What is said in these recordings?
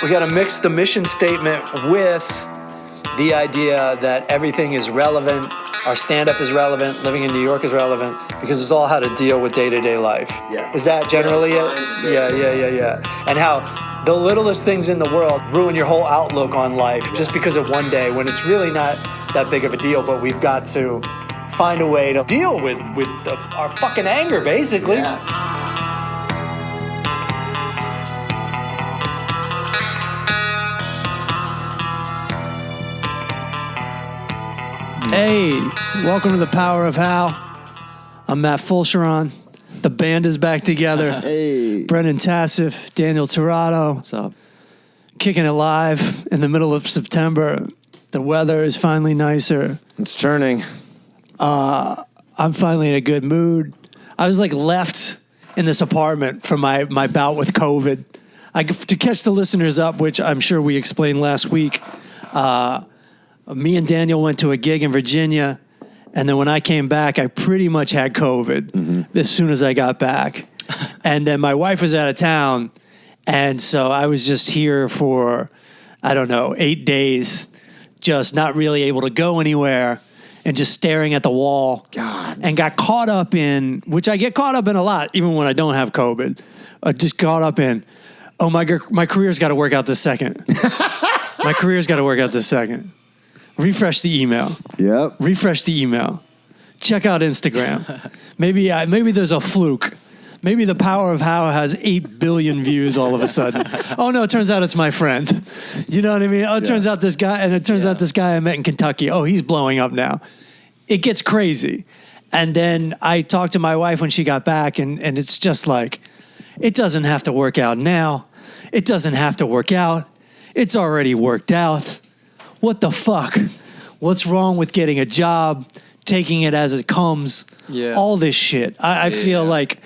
We got to mix the mission statement with the idea that everything is relevant. Our stand-up is relevant. Living in New York is relevant because it's all how to deal with day-to-day life. Yeah. Is that generally it? Yeah. And how the littlest things in the world ruin your whole outlook on life just because of one day when it's really not that big of a deal, but we've got to find a way to deal with our fucking anger, basically. Yeah. Hey, welcome to the Power of How. I'm Matt Fulcheron. The band is back together. Hey. Brendan Tassif, Daniel Torado. What's up? Kicking it live in the middle of September. The weather is finally nicer. It's turning. I'm finally in a good mood. I was like left in this apartment from my bout with COVID. To catch the listeners up, which I'm sure we explained last week, me and Daniel went to a gig in Virginia, and then when I came back, I pretty much had COVID as soon as I got back. And then my wife was out of town, and so I was just here for, 8 days, just not really able to go anywhere and just staring at the wall. God. And got caught up in, which I get caught up in a lot, even when I don't have COVID. I just caught up in, my career's got to work out this second. My career's got to work out this second. Refresh the email. Yep. Refresh the email. Check out Instagram. Maybe there's a fluke. Maybe the Power of How has 8 billion views all of a sudden. Oh no, it turns out it's my friend. You know what I mean? Oh, it turns out this guy, and it turns out this guy I met in Kentucky. Oh, he's blowing up now. It gets crazy. And then I talked to my wife when she got back, and it's just like, it doesn't have to work out now. It doesn't have to work out. It's already worked out. What the fuck? What's wrong with getting a job, taking it as it comes? Yeah. All this shit. I feel like,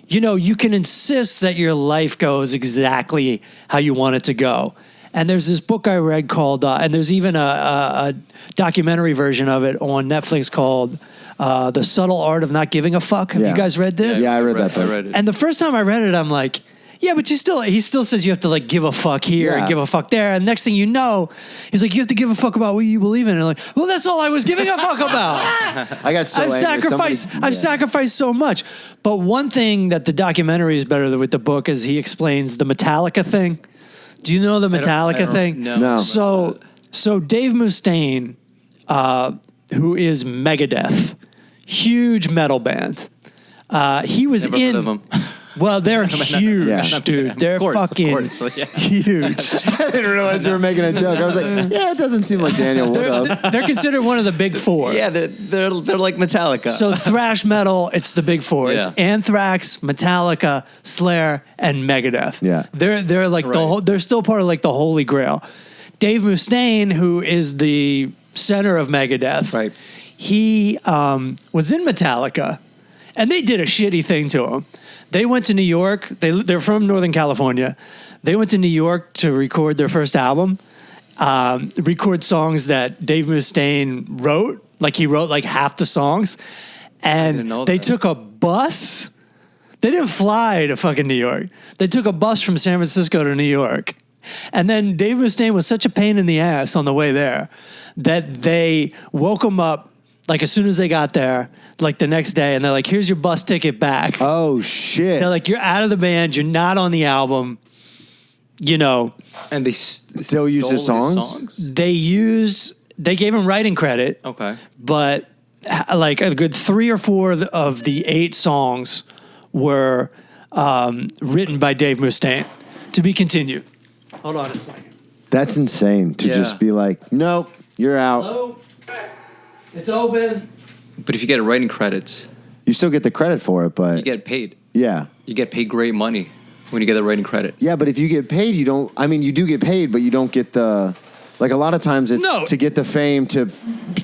you can insist that your life goes exactly how you want it to go. And there's this book I read called, and there's even a documentary version of it on Netflix called The Subtle Art of Not Giving a Fuck. Have you guys read this? Yeah, I read that book. I read it. And the first time I read it, I'm like, yeah, but he still says you have to like give a fuck here and give a fuck there. And next thing you know, he's like, you have to give a fuck about what you believe in. And like, well, that's all I was giving a fuck about. I got so angry. I've sacrificed so much. But one thing that the documentary is better than with the book is he explains the Metallica thing. Do you know the Metallica thing? No. So Dave Mustaine, who is Megadeth, huge metal band. He was Never heard of them. Well, they're huge, dude. They're fucking huge. I didn't realize you were making a joke. I was like, yeah, it doesn't seem like Daniel would have. They're considered one of the big four. Yeah, they're like Metallica. So thrash metal, it's the big four. Yeah. It's Anthrax, Metallica, Slayer, and Megadeth. Yeah. They're like the whole. They're still part of like the Holy Grail. Dave Mustaine, who is the center of Megadeth, right? He was in Metallica, and they did a shitty thing to him. They went to New York. They're from Northern California. They went to New York to record their first album, record songs that Dave Mustaine wrote. Like he wrote like half the songs. And they took a bus. They didn't fly to fucking New York. They took a bus from San Francisco to New York. And then Dave Mustaine was such a pain in the ass on the way there that they woke him up like as soon as they got there, like the next day, and they're like, here's your bus ticket back. Oh, shit. They're like, you're out of the band. You're not on the album. And they still use his songs? They gave him writing credit. Okay. But like a good 3 or 4 of the 8 songs were written by Dave Mustaine. To be continued. Hold on a second. That's insane to just be like, nope, you're out. Hello? It's open. But if you get writing credits, You still get the credit for it, but... you get paid. Yeah. You get paid great money when you get the writing credit. Yeah, but if you get paid, you don't... I mean, you do get paid, but you don't get the... Like, a lot of times it's to get the fame to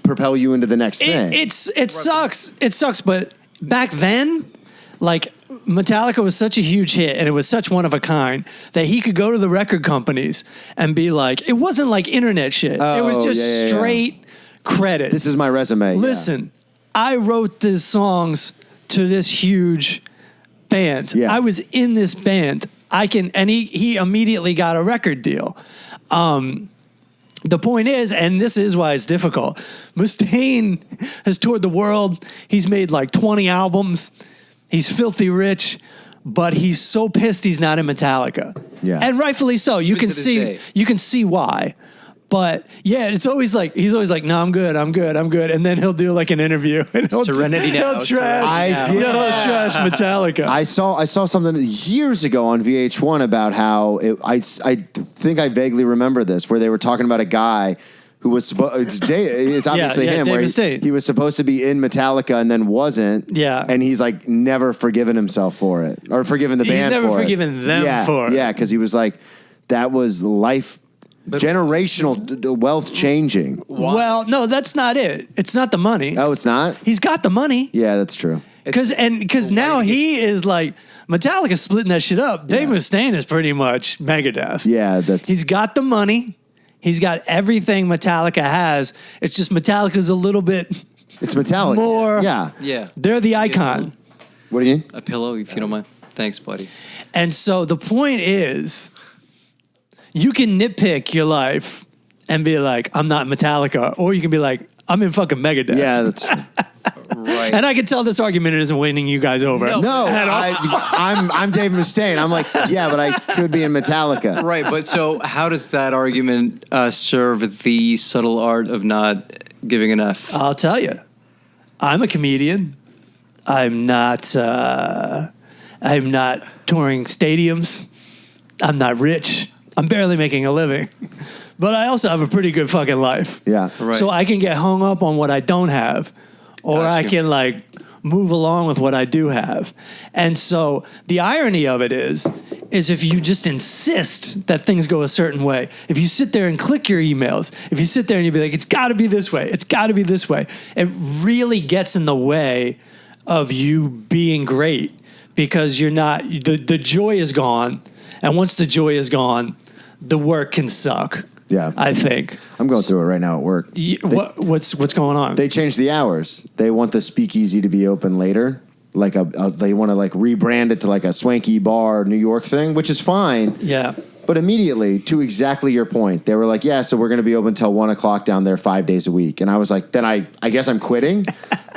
propel you into the next thing. It sucks. It sucks, but back then, like, Metallica was such a huge hit, and it was such one of a kind, that he could go to the record companies and be like... It wasn't like internet shit. It was just straight credits. This is my resume. Listen... I wrote these songs to this huge band. Yeah. I was in this band. he immediately got a record deal. The point is, and this is why it's difficult, Mustaine has toured the world. He's made like 20 albums. He's filthy rich, but he's so pissed he's not in Metallica. Yeah. And rightfully so. You can see why. But yeah, it's always like, he's always like, no, I'm good. And then he'll do like an interview and he'll Serenity now. He'll trash Metallica. I saw something years ago on VH1 about how I think I vaguely remember this, where they were talking about a guy who was supposed. It's obviously him. Where he was supposed to be in Metallica and then wasn't. Yeah, and he's like never forgiven himself for it, or forgiven the band. He's never forgiven them for it. Yeah, because he was like, that was life. Generational wealth changing. Wow. Well, no, that's not it. It's not the money. Oh, it's not? He's got the money. Yeah, that's true. Because now he is like, Metallica's splitting that shit up. Dave Mustaine is pretty much Megadeth. Yeah, he's got the money. He's got everything Metallica has. It's just Metallica's a little bit. It's Metallica. More. Yeah. They're the icon. What do you need? A pillow, if you don't mind. Thanks, buddy. And so the point is, you can nitpick your life and be like, I'm not Metallica. Or you can be like, I'm in fucking Megadeth. Yeah, that's true. Right. And I can tell this argument isn't winning you guys over. No, I'm Dave Mustaine. I'm like, yeah, but I could be in Metallica. Right, but so how does that argument serve the subtle art of not giving an F? I'll tell you. I'm a comedian. I'm not touring stadiums. I'm not rich. I'm barely making a living. But I also have a pretty good fucking life. Yeah. Right. So I can get hung up on what I don't have. Or I can like move along with what I do have. And so the irony of it is if you just insist that things go a certain way, if you sit there and click your emails, if you sit there and you be like, it's got to be this way, it's got to be this way, it really gets in the way of you being great, because you're not, the joy is gone. And once the joy is gone, the work can suck. Yeah, I think I'm going through it right now at work. What's going on? They changed the hours. They want the speakeasy to be open later. Like they want to like rebrand it to like a swanky bar New York thing, which is fine. Yeah. But immediately, to exactly your point, they were like, yeah, so we're going to be open till 1:00 down there 5 days a week. And I was like, then I guess I'm quitting.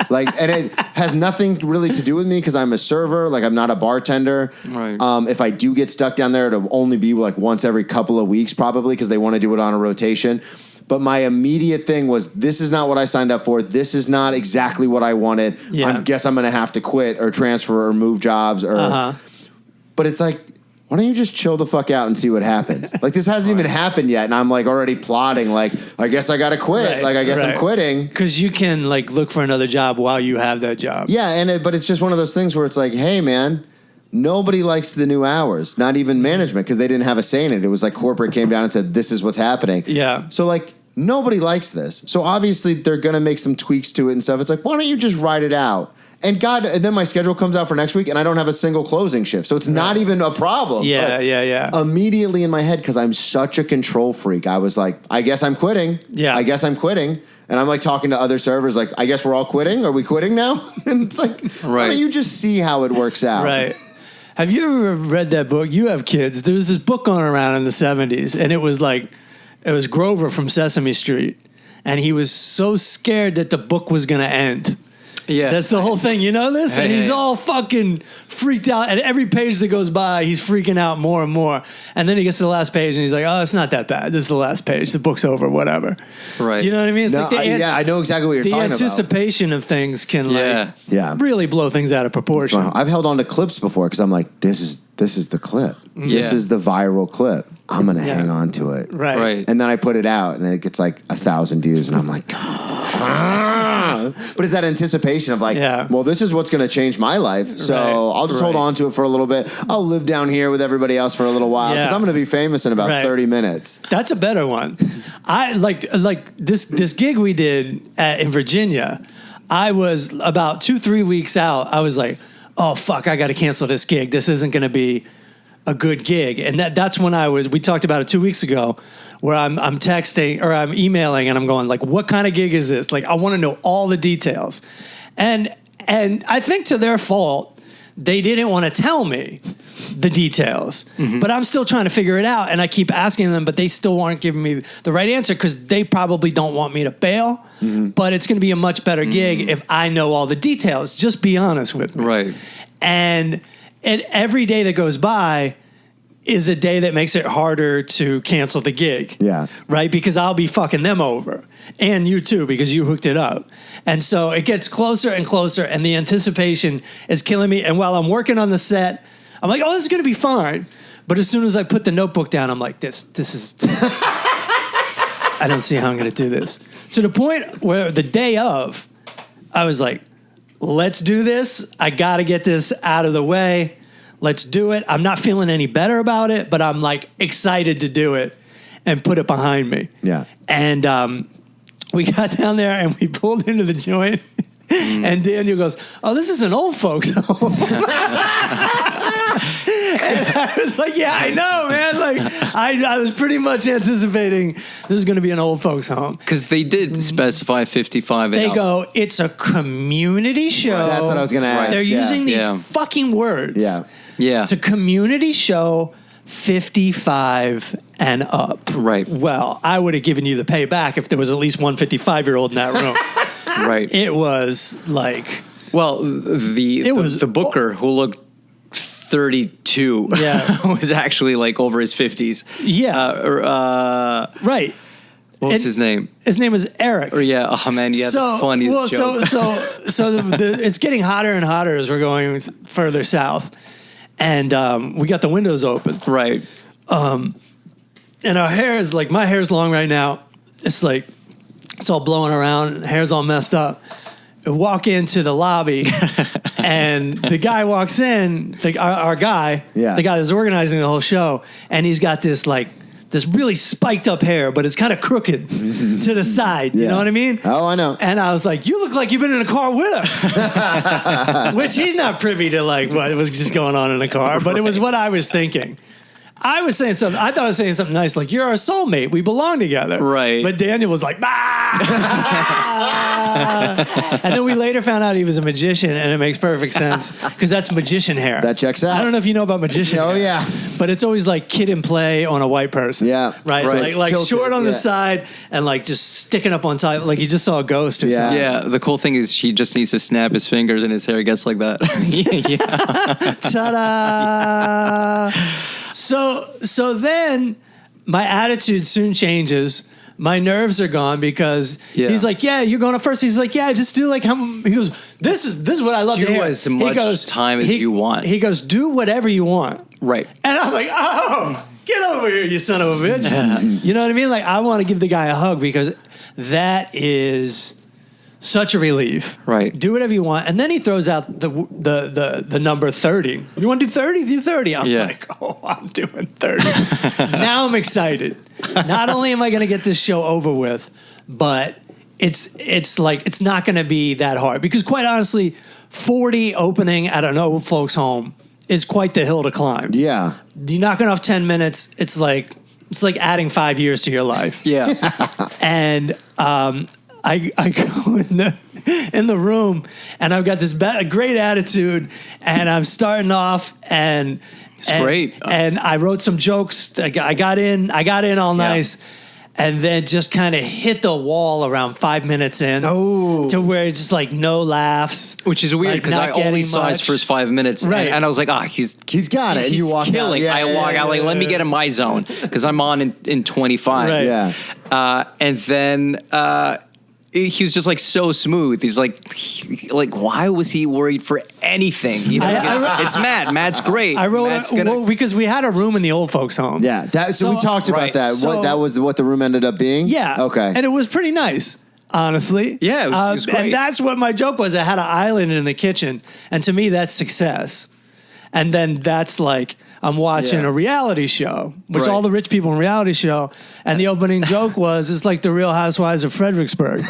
And it has nothing really to do with me because I'm a server. Like, I'm not a bartender. Right. If I do get stuck down there, it'll only be like once every couple of weeks probably, because they want to do it on a rotation. But my immediate thing was, this is not what I signed up for. This is not exactly what I wanted. Yeah. I guess I'm going to have to quit or transfer or move jobs. But it's like, why don't you just chill the fuck out and see what happens? Like, this hasn't even happened yet, and I'm like already plotting. Like, I guess I got to quit. Right, like, I guess I'm quitting. Because you can like look for another job while you have that job. Yeah, but it's just one of those things where it's like, hey, man, nobody likes the new hours. Not even management, because they didn't have a say in it. It was like corporate came down and said, this is what's happening. Yeah. So like, nobody likes this. So obviously they're gonna make some tweaks to it and stuff. It's like, why don't you just write it out? And then my schedule comes out for next week, and I don't have a single closing shift. So it's not even a problem. Yeah. Immediately in my head, because I'm such a control freak, I was like, I guess I'm quitting. Yeah. I guess I'm quitting. And I'm like talking to other servers, like, I guess we're all quitting? Are we quitting now? And it's like, why don't you just see how it works out? Right. Have you ever read that book? You have kids. There was this book going around in the 70s, and it was Grover from Sesame Street. And he was so scared that the book was going to end. Yeah. That's the whole thing. You know this? And he's all fucking freaked out. And every page that goes by, he's freaking out more and more. And then he gets to the last page and he's like, oh, it's not that bad. This is the last page. The book's over, whatever. Right. Do you know what I mean? It's I know exactly what you're talking about. The anticipation of things can really blow things out of proportion. I've held on to clips before because I'm like, this is the clip. This is the viral clip. I'm going to hang on to it. Right. And then I put it out and it gets like 1,000 views and I'm like, but it's that anticipation of like, well, this is what's going to change my life. So I'll just hold on to it for a little bit. I'll live down here with everybody else for a little while because I'm going to be famous in about 30 minutes. That's a better one. I like this gig we did in Virginia. I was about 2-3 weeks out. I was like, oh, fuck, I got to cancel this gig. This isn't going to be a good gig. And that's when we talked about it 2 weeks ago, where I'm texting or I'm emailing and I'm going like, what kind of gig is this? Like, I want to know all the details. And I think to their fault, they didn't want to tell me the details, but I'm still trying to figure it out. And I keep asking them, but they still aren't giving me the right answer because they probably don't want me to bail. But it's going to be a much better gig if I know all the details. Just be honest with me. Right. And every day that goes by is a day that makes it harder to cancel the gig. Yeah. Right? Because I'll be fucking them over. And you too, because you hooked it up. And so it gets closer and closer, and the anticipation is killing me. And while I'm working on the set, I'm like, oh, this is going to be fine. But as soon as I put the notebook down, I'm like, this is... I don't see how I'm going to do this. To the point where the day of, I was like, let's do this. I got to get this out of the way. Let's do it. I'm not feeling any better about it, but I'm like excited to do it and put it behind me. Yeah. And we got down there and we pulled into the joint. And Daniel goes, oh, this is an old folks home. And I was like, yeah, I know, man. Like, I was pretty much anticipating this is going to be an old folks home. Because they did specify 55 and They up. go, it's a community show. That's what I was going to ask. They're using these Yeah. fucking words. Yeah. Yeah. It's a community show, 55 and up. Right. Well, I would have given you the payback if there was at least one 55-year-old in that room. Right. It was like... Well, the booker who looked 32 was actually like over his 50s. Yeah. Right. What was his name? His name was Eric. Or the funniest joke. So it's getting hotter and hotter as we're going further south. And we got the windows open. Right. And our hair is like, my hair's long right now. It's like, it's all blowing around. Hair's all messed up. I walk into the lobby and the guy walks in, our guy, the guy that's organizing the whole show. And he's got this really spiked up hair, but it's kind of crooked to the side. You know what I mean? Oh, I know. And I was like, you look like you've been in a car with us. Which he's not privy to like what was just going on in the car, but it was what I was thinking. I was saying something. I thought I was saying something nice, like, you're our soulmate. We belong together. Right. But Daniel was like, bah! And then we later found out he was a magician, and it makes perfect sense because that's magician hair. That checks out. I don't know if you know about magician hair. Oh, yeah. But it's always like kid and play on a white person. Yeah. Right? Right. So like Tilted, short on the side and like just sticking up on top, like you just saw a ghost or something. Yeah, the cool thing is he just needs to snap his fingers and his hair gets like that. Ta-da! So then my attitude soon changes. My nerves are gone because he's like, yeah, you're going up first. He's like, yeah, just do like how he goes, this is what I love to hear. As much time as you want. He goes, do whatever you want. Right. And I'm like, oh, get over here, you son of a bitch. You know what I mean? Like, I want to give the guy a hug because that is such a relief. Right. Do whatever you want. And then he throws out the number 30. You want to do 30? Do 30. I'm like, oh, I'm doing 30. Now I'm excited. Not only am I going to get this show over with, but it's like, it's not going to be that hard. Because quite honestly, 40 opening at an old folks home is quite the hill to climb. Yeah. You knock it off 10 minutes, it's like adding 5 years to your life. Yeah. And I go in the room and I've got this great attitude and I'm starting off and it's great. And I wrote some jokes. I got in all nice. And then just kind of hit the wall around 5 minutes in to where it's just like no laughs. Which is weird because I only saw his first 5 minutes. Right. And I was like, he's got it. And you walk killing. Out. I walk out like, let me get in my zone because I'm on in 25. Right. Yeah. And then he was just like so smooth. He's like, why was he worried for anything? You know, it's Matt. Matt's great. I wrote because we had a room in the old folks' home. Yeah, so we talked about that. So, that was what the room ended up being. Yeah. Okay. And it was pretty nice, honestly. Yeah, it was great. And that's what my joke was. I had an island in the kitchen, and to me, that's success. And then that's like, I'm watching a reality show, which all the rich people in reality show. And the opening joke was, it's like the Real Housewives of Fredericksburg.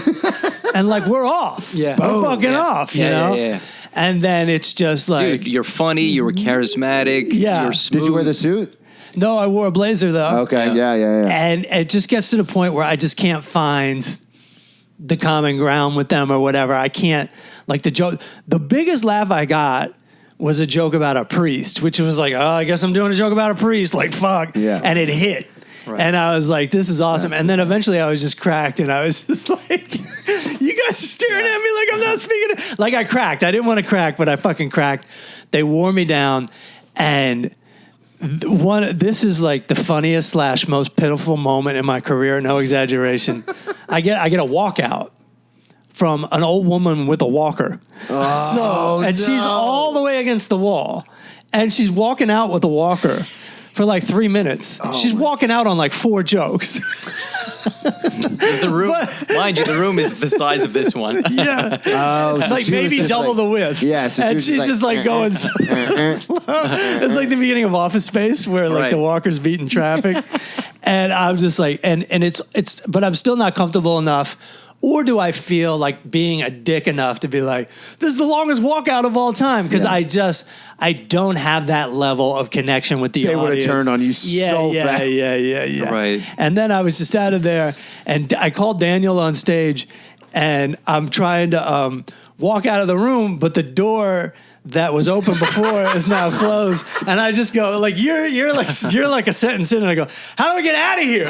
And like, we're off. Yeah. We're fucking off, you know? Yeah. And then it's just like... Dude, you're funny. You were charismatic. Yeah. You're smooth. Did you wear the suit? No, I wore a blazer though. Okay, yeah. And it just gets to the point where I just can't find the common ground with them or whatever. I can't, like the joke. The biggest laugh I got was a joke about a priest, which was like, oh, I guess I'm doing a joke about a priest. Like, fuck. Yeah. And it hit. Right. And I was like, this is awesome. And then eventually I was just cracked and I was just like, you guys are staring at me like I'm not speaking. Like I cracked. I didn't want to crack, but I fucking cracked. They wore me down. And this is like the funniest / most pitiful moment in my career. No exaggeration. I get a walkout from an old woman with a walker. She's all the way against the wall. And she's walking out with a walker for like 3 minutes. She's walking out on like 4 jokes. The room, mind you, the room is the size of this one. Yeah. It's like maybe double the width. Yeah. So and she's just like going slow. It's like the beginning of Office Space where like the walker's beating traffic. And I'm just like, and it's, but I'm still not comfortable enough. Or do I feel like being a dick enough to be like, this is the longest walkout of all time? Because I don't have that level of connection with the audience. They would have turned on you so fast. Yeah. Right. And then I was just out of there, and I called Daniel on stage, and I'm trying to walk out of the room, but the door that was open before is now closed, and I just go like, you're like a sentence in, and I go, how do I get out of here?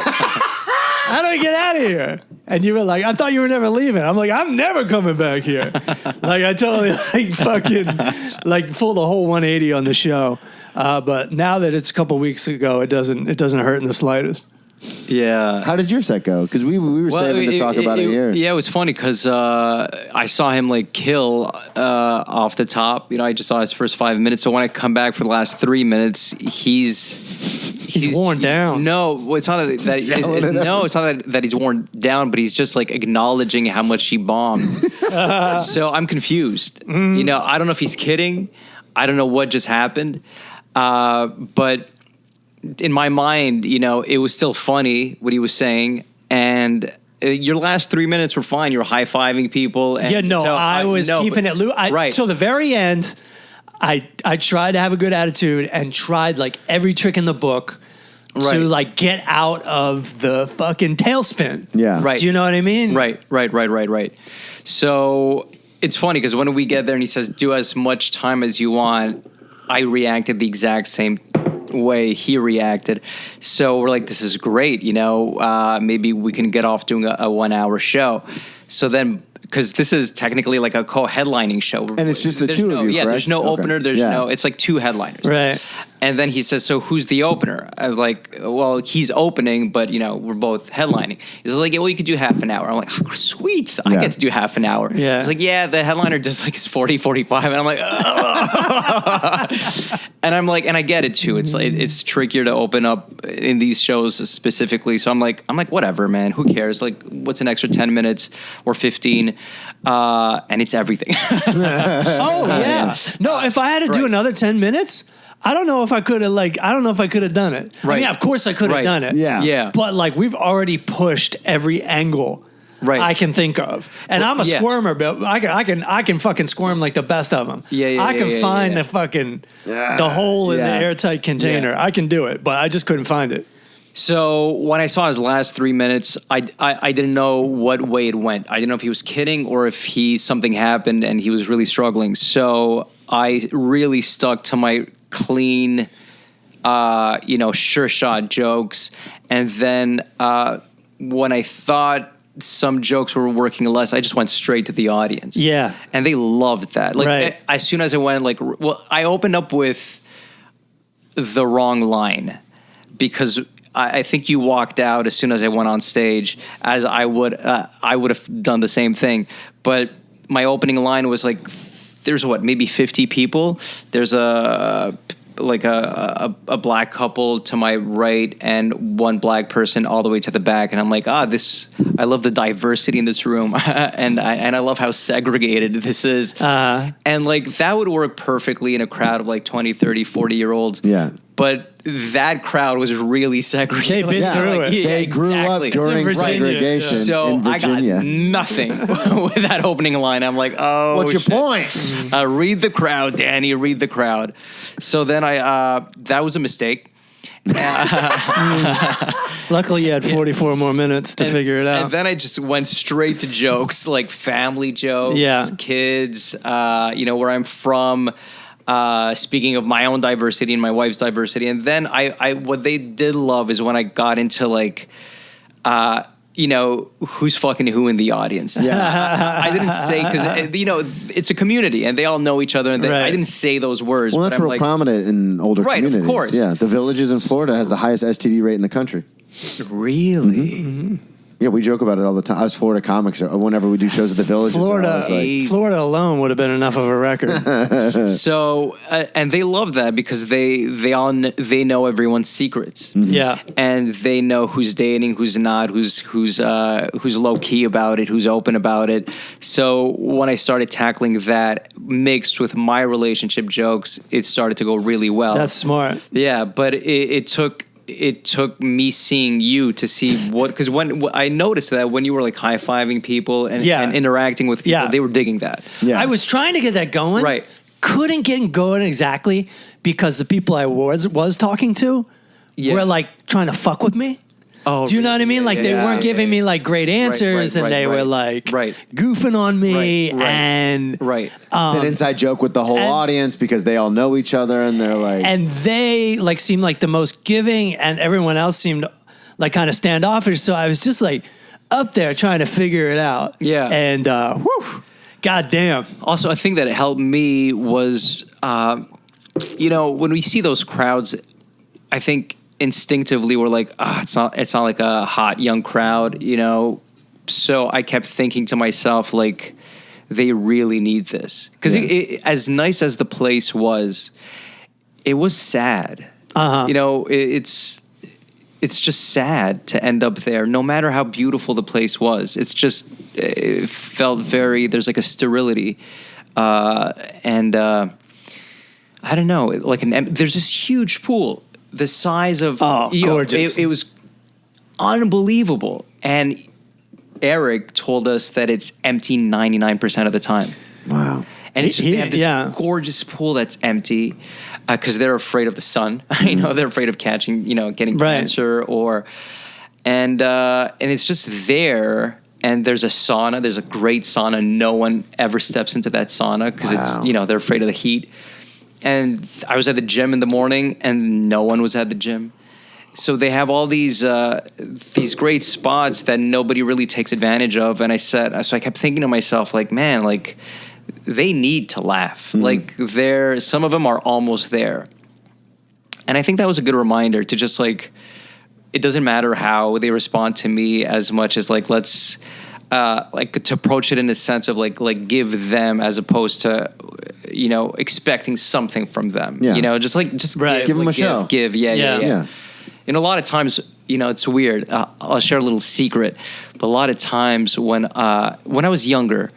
How do I get out of here? And you were like, I thought you were never leaving. I'm like, I'm never coming back here. Like I totally like fucking like pulled the whole 180 on the show. But now that it's a couple weeks ago, it doesn't hurt in the slightest. Yeah. How did your set go? Because we were saving to talk about it here. Yeah, it was funny because I saw him like kill off the top. You know, I just saw his first 5 minutes. So when I come back for the last 3 minutes, he's worn down. No, it's not that he's worn down, but he's just like acknowledging how much he bombed. So I'm confused. You know, I don't know if he's kidding. I don't know what just happened. But in my mind, you know, it was still funny what he was saying, and your last 3 minutes were fine. You were high-fiving people. And I was keeping it loose. Right. Till the very end, I tried to have a good attitude and tried like every trick in the book to like get out of the fucking tailspin. Yeah. Right. Do you know what I mean? Right. So it's funny because when we get there and he says, do as much time as you want, I reacted the exact same way he reacted. So we're like, this is great. You know, maybe we can get off doing a 1 hour show. So then, because this is technically like a co-headlining show. And it's just the two of you, Yeah, correct? there's no opener. It's like 2 headliners. Right. And then he says, so who's the opener? I was like, well, he's opening, but, you know, we're both headlining. He's like, yeah, well, you could do half an hour. I'm like, oh, sweet. I get to do half an hour. Yeah. He's like, yeah, the headliner does like 40, 45. And I'm like, and I'm like, and I get it too. It's trickier to open up in these shows specifically. So I'm like, whatever, man. Who cares? Like, what's an extra 10 minutes or 15? And it's everything. No, if I had to do another 10 minutes, I don't know if I could have done it. Right. I mean, of course I could have done it. Yeah. But like we've already pushed every angle I can think of. And I'm a squirmer, but I can fucking squirm like the best of them. I can find the fucking the hole in the airtight container. I can do it, but I just couldn't find it. So when I saw his last 3 minutes, I didn't know what way it went. I didn't know if he was kidding or if something happened and he was really struggling. So I really stuck to my clean, sure shot jokes. And then when I thought some jokes were working less, I just went straight to the audience. Yeah. And they loved that. Like as soon as I went, I opened up with the wrong line because I think you walked out as soon as I went on stage, as I would have done the same thing. But my opening line was like, there's maybe 50 people. There's a black couple to my right and one black person all the way to the back. And I'm like, I love the diversity in this room. and I love how segregated this is. And like, that would work perfectly in a crowd of like 20, 30, 40-year-olds. Yeah. But that crowd was really segregated. They've been through it. They grew up during segregation so in Virginia. I got nothing with that opening line. I'm like, oh, what's your point? Read the crowd, Danny. Read the crowd. So then that was a mistake. Luckily, you had 44 more minutes to figure it out. And then I just went straight to jokes, like family jokes, kids, where I'm from. speaking of my own diversity and my wife's diversity. And then I what they did love is when I got into like, who's fucking who in the audience. Yeah. I didn't say, because, it's a community and they all know each other. And I didn't say those words. Well, that's real prominent in older communities. Of course. Yeah. The Villages in Florida has the highest STD rate in the country. Really? Mm-hmm. Yeah, we joke about it all the time. Us Florida comics, whenever we do shows at the Villages, Florida alone would have been enough of a record. So, and they love that because they know everyone's secrets. Mm-hmm. Yeah, and they know who's dating, who's not, who's low key about it, who's open about it. So when I started tackling that mixed with my relationship jokes, it started to go really well. That's smart. Yeah, but it took me seeing you to see what, because when I noticed that when you were like high-fiving people and interacting with people, they were digging that. Yeah. I was trying to get that going. Right. Couldn't get going exactly because the people I was talking to were like trying to fuck with me. Oh, do you know what I mean? Like they weren't giving me like great answers, and they were like goofing on me, and it's an inside joke with the whole audience because they all know each other, and they're like, and they like seemed like the most giving, and everyone else seemed like kind of standoffish. So I was just like up there trying to figure it out. Yeah, and goddamn. Also, I think that it helped me was, when we see those crowds, I think instinctively we're like, it's not like a hot young crowd, So I kept thinking to myself, like, they really need this, because as nice as the place was, it was sad. It's just sad to end up there, no matter how beautiful the place was. It felt there's like a sterility, and I don't know, like there's this huge pool. The size of gorgeous. It was unbelievable. And Eric told us that it's empty 99% of the time. Wow. And they have this gorgeous pool that's empty because they're afraid of the sun. They're afraid of getting cancer and it's just there. And there's a sauna. There's a great sauna. No one ever steps into that sauna because it's they're afraid of the heat. And I was at the gym in the morning, and no one was at the gym. So they have all these great spots that nobody really takes advantage of. And so I kept thinking to myself, like, man, like they need to laugh. Mm-hmm. Like some of them are almost there. And I think that was a good reminder to just like, it doesn't matter how they respond to me as much as like, let's to approach it in a sense of like give them as opposed to, expecting something from them. Yeah. Just give them a show. Give. Yeah. And a lot of times, it's weird. I'll share a little secret. But a lot of times when I was younger,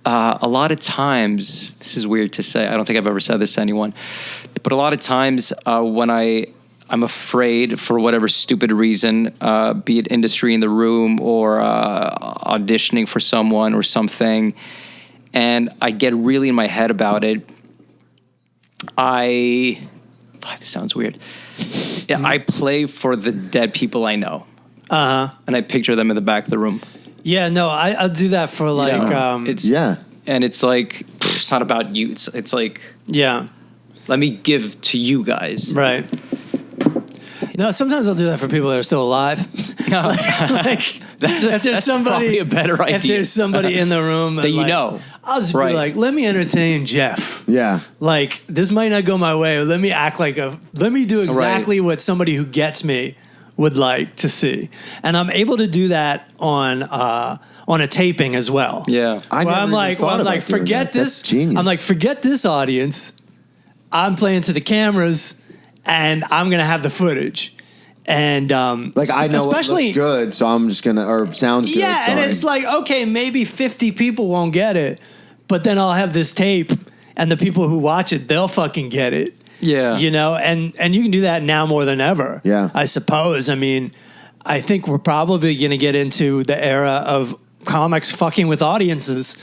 a lot of times, this is weird to say, I don't think I've ever said this to anyone, but a lot of times when I'm afraid for whatever stupid reason, be it industry in the room or auditioning for someone or something, and I get really in my head about it. This sounds weird. Yeah, I play for the dead people I know. And I picture them in the back of the room. Yeah, no, I'll do that for like... And it's like, it's not about you. It's like... Yeah. Let me give to you guys. Right. No, sometimes I'll do that for people that are still alive. That's probably a better idea. If there's somebody in the room that I'll just be like, let me entertain Jeff. Yeah. Like, this might not go my way, but let me act like let me do exactly what somebody who gets me would like to see. And I'm able to do that on a taping as well. Yeah. I'm like, forget this. Genius. I'm like, forget this audience. I'm playing to the cameras. And I'm going to have the footage. And I know it looks good, so I'm just going to, or sounds good. Yeah, and it's like, okay, maybe 50 people won't get it, but then I'll have this tape, and the people who watch it, they'll fucking get it. Yeah. And you can do that now more than ever. Yeah. I suppose. I mean, I think we're probably going to get into the era of comics fucking with audiences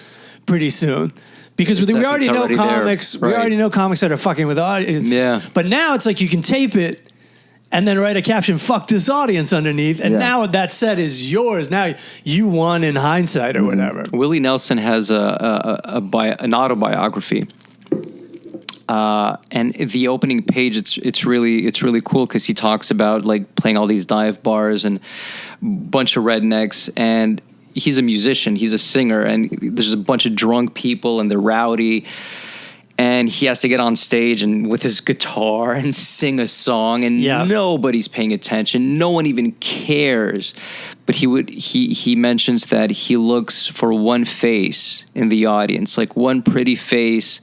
pretty soon. Because we already know comics. We already know comics that are fucking with audience. Yeah. But now it's like you can tape it and then write a caption, "Fuck this audience" underneath. And now that set is yours. Now you won in hindsight or whatever. Willy Nelson has an autobiography. And the opening page, it's really cool because he talks about like playing all these dive bars and a bunch of rednecks, and he's a musician, he's a singer, and there's a bunch of drunk people and they're rowdy, and he has to get on stage and with his guitar and sing a song, and nobody's paying attention, no one even cares. But he mentions that he looks for one face in the audience, like one pretty face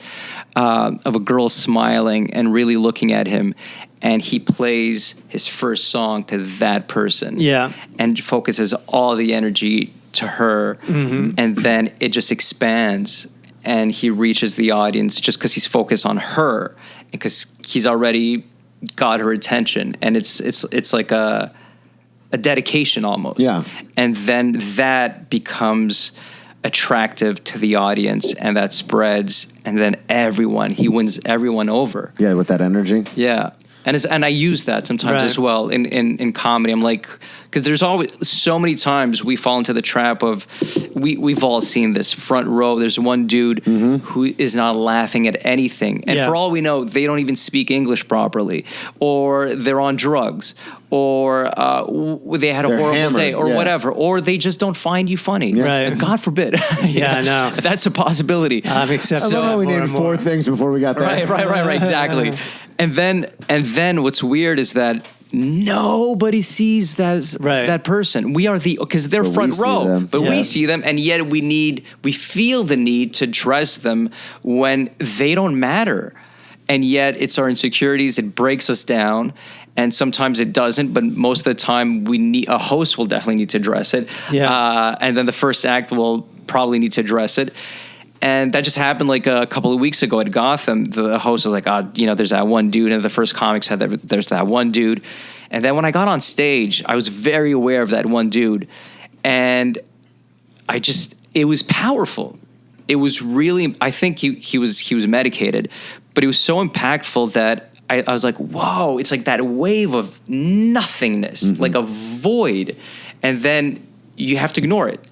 of a girl smiling and really looking at him, and he plays his first song to that person, and focuses all the energy to her, and then it just expands, and he reaches the audience just because he's focused on her, because he's already got her attention, and it's like a dedication almost. Yeah. And then that becomes attractive to the audience, and that spreads, and then he wins everyone over. Yeah, with that energy. Yeah. And I use that sometimes as well in comedy. I'm like, because there's always so many times we fall into the trap of, we've all seen this front row. There's one dude who is not laughing at anything. And for all we know, they don't even speak English properly, or they're on drugs, or they had a horrible day, or whatever, or they just don't find you funny. Yeah. Right. God forbid. I know. That's a possibility. I've accepted that. I love how we named 4 things before we got there. Right, exactly. And then what's weird is that nobody sees that person. We are because they're front row, but we see them, and yet we feel the need to dress them when they don't matter. And yet it's our insecurities, it breaks us down. And sometimes it doesn't, but most of the time a host will definitely need to address it. Yeah. And then the first act will probably need to address it. And that just happened like a couple of weeks ago at Gotham. The host was like, there's that one dude. And the first comic said that there's that one dude. And then when I got on stage, I was very aware of that one dude. And it was powerful. It was really, I think he was medicated, but it was so impactful that I was like, whoa, it's like that wave of nothingness, like a void. And then you have to ignore it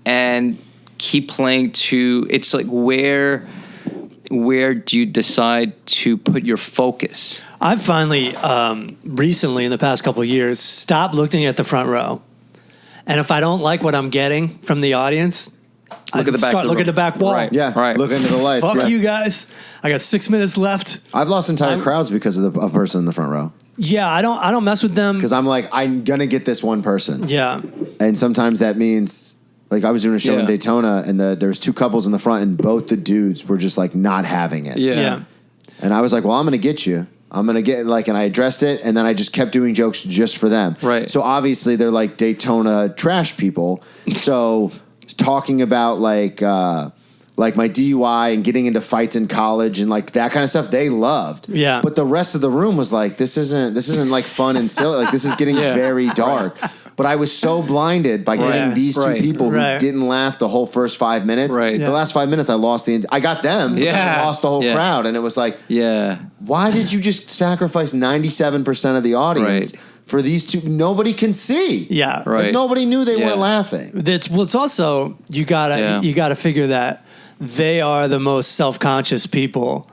and keep playing it's like, where do you decide to put your focus? I've finally, recently in the past couple of years, stopped looking at the front row. And if I don't like what I'm getting from the audience, look at the back wall. Right. Yeah, right. Look into the lights. Fuck you guys. I got 6 minutes left. I've lost entire crowds because of a person in the front row. Yeah, I don't mess with them. Because I'm like, I'm going to get this one person. Yeah. And sometimes that means, like I was doing a show in Daytona, and there's 2 couples in the front, and both the dudes were just like not having it. Yeah. And I was like, well, I'm going to get you. I'm going to get, like, and I addressed it, and then I just kept doing jokes just for them. Right. So obviously they're like Daytona trash people. So talking about like my DUI and getting into fights in college and like that kind of stuff, they loved. Yeah. But the rest of the room was like, this isn't like fun and silly. Like, this is getting very dark. Right. But I was so blinded by getting these 2 people who didn't laugh the whole first 5 minutes. Right. The last 5 minutes, I lost I got them, but I lost the whole crowd. And it was like, why did you just sacrifice 97% of the audience for these 2? Nobody can see. Yeah. Right. Like, nobody knew they weren't laughing. It's also, you gotta figure that they are the most self-conscious people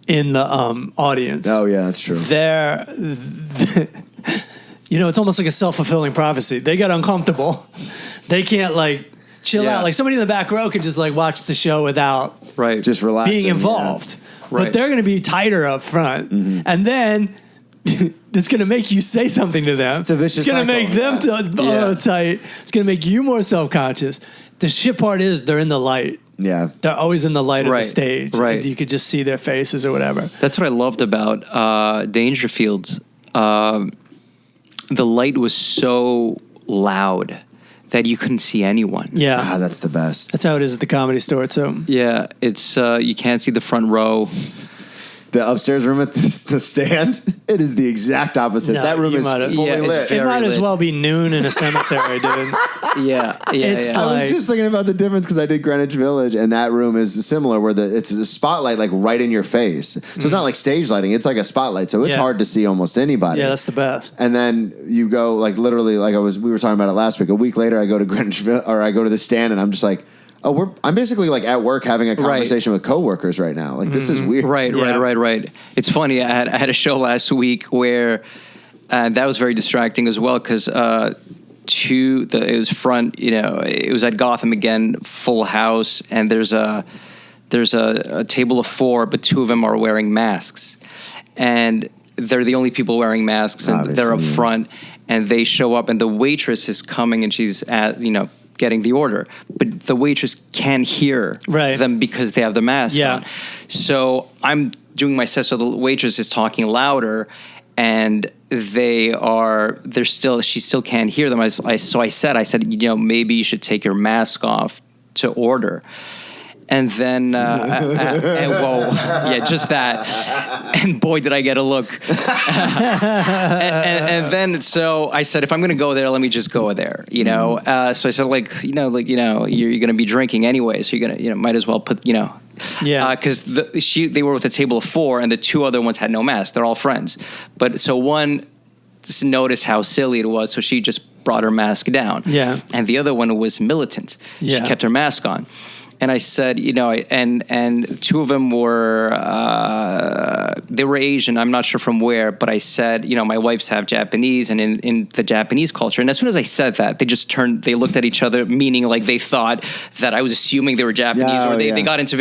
in the audience. Oh yeah, that's true. They're it's almost like a self-fulfilling prophecy. They get uncomfortable. They can't like chill out. Like somebody in the back row could just like watch the show without just relaxing, being involved. But they're going to be tighter up front. And then it's going to make you say something to them. It's a vicious cycle. It's going to make them tight. It's going to make you more self-conscious. The shit part is they're in the light. Yeah. They're always in the light of the stage. Right. And you could just see their faces or whatever. That's what I loved about Dangerfields. The light was so loud that you couldn't see anyone. Yeah. That's the best. That's how it is at the Comedy Store, too. Yeah. It's you can't see the front row. The upstairs room at the stand, it is the exact opposite. No, that room is fully lit. It might as well be noon in a cemetery, dude. I was just thinking about the difference because I did Greenwich Village, and that room is similar, where it's a spotlight like right in your face. So it's not like stage lighting; it's like a spotlight. So it's hard to see almost anybody. Yeah, that's the best. And then you go like literally, like we were talking about it last week. A week later, I go to Greenwich, or I go to the stand, and I'm just like, I'm basically like at work having a conversation with coworkers right now. Like this is weird. Right. It's funny. I had a show last week where that was very distracting as well because it was front. It was at Gotham again, full house, and there's a table of 4, but 2 of them are wearing masks, and they're the only people wearing masks, and they're up front, and they show up, and the waitress is coming, and she's getting the order, but the waitress can't hear them because they have the mask on. So I'm doing my set, so the waitress is talking louder, and she still can't hear them. So I said, maybe you should take your mask off to order. And then, just that. And boy, did I get a look. and then, so I said, if I'm going to go there, let me just go there, So I said, you're going to be drinking anyway, so you're going to, might as well put, because they were with a table of 4, and the 2 other ones had no mask. They're all friends, but so one noticed how silly it was, so she just brought her mask down. And the other one was militant. She kept her mask on. And I said, and 2 of them were, they were Asian. I'm not sure from where, but I said, my wife's half Japanese, and in the Japanese culture. And as soon as I said that, they looked at each other, meaning like they thought that I was assuming they were Japanese, or they got into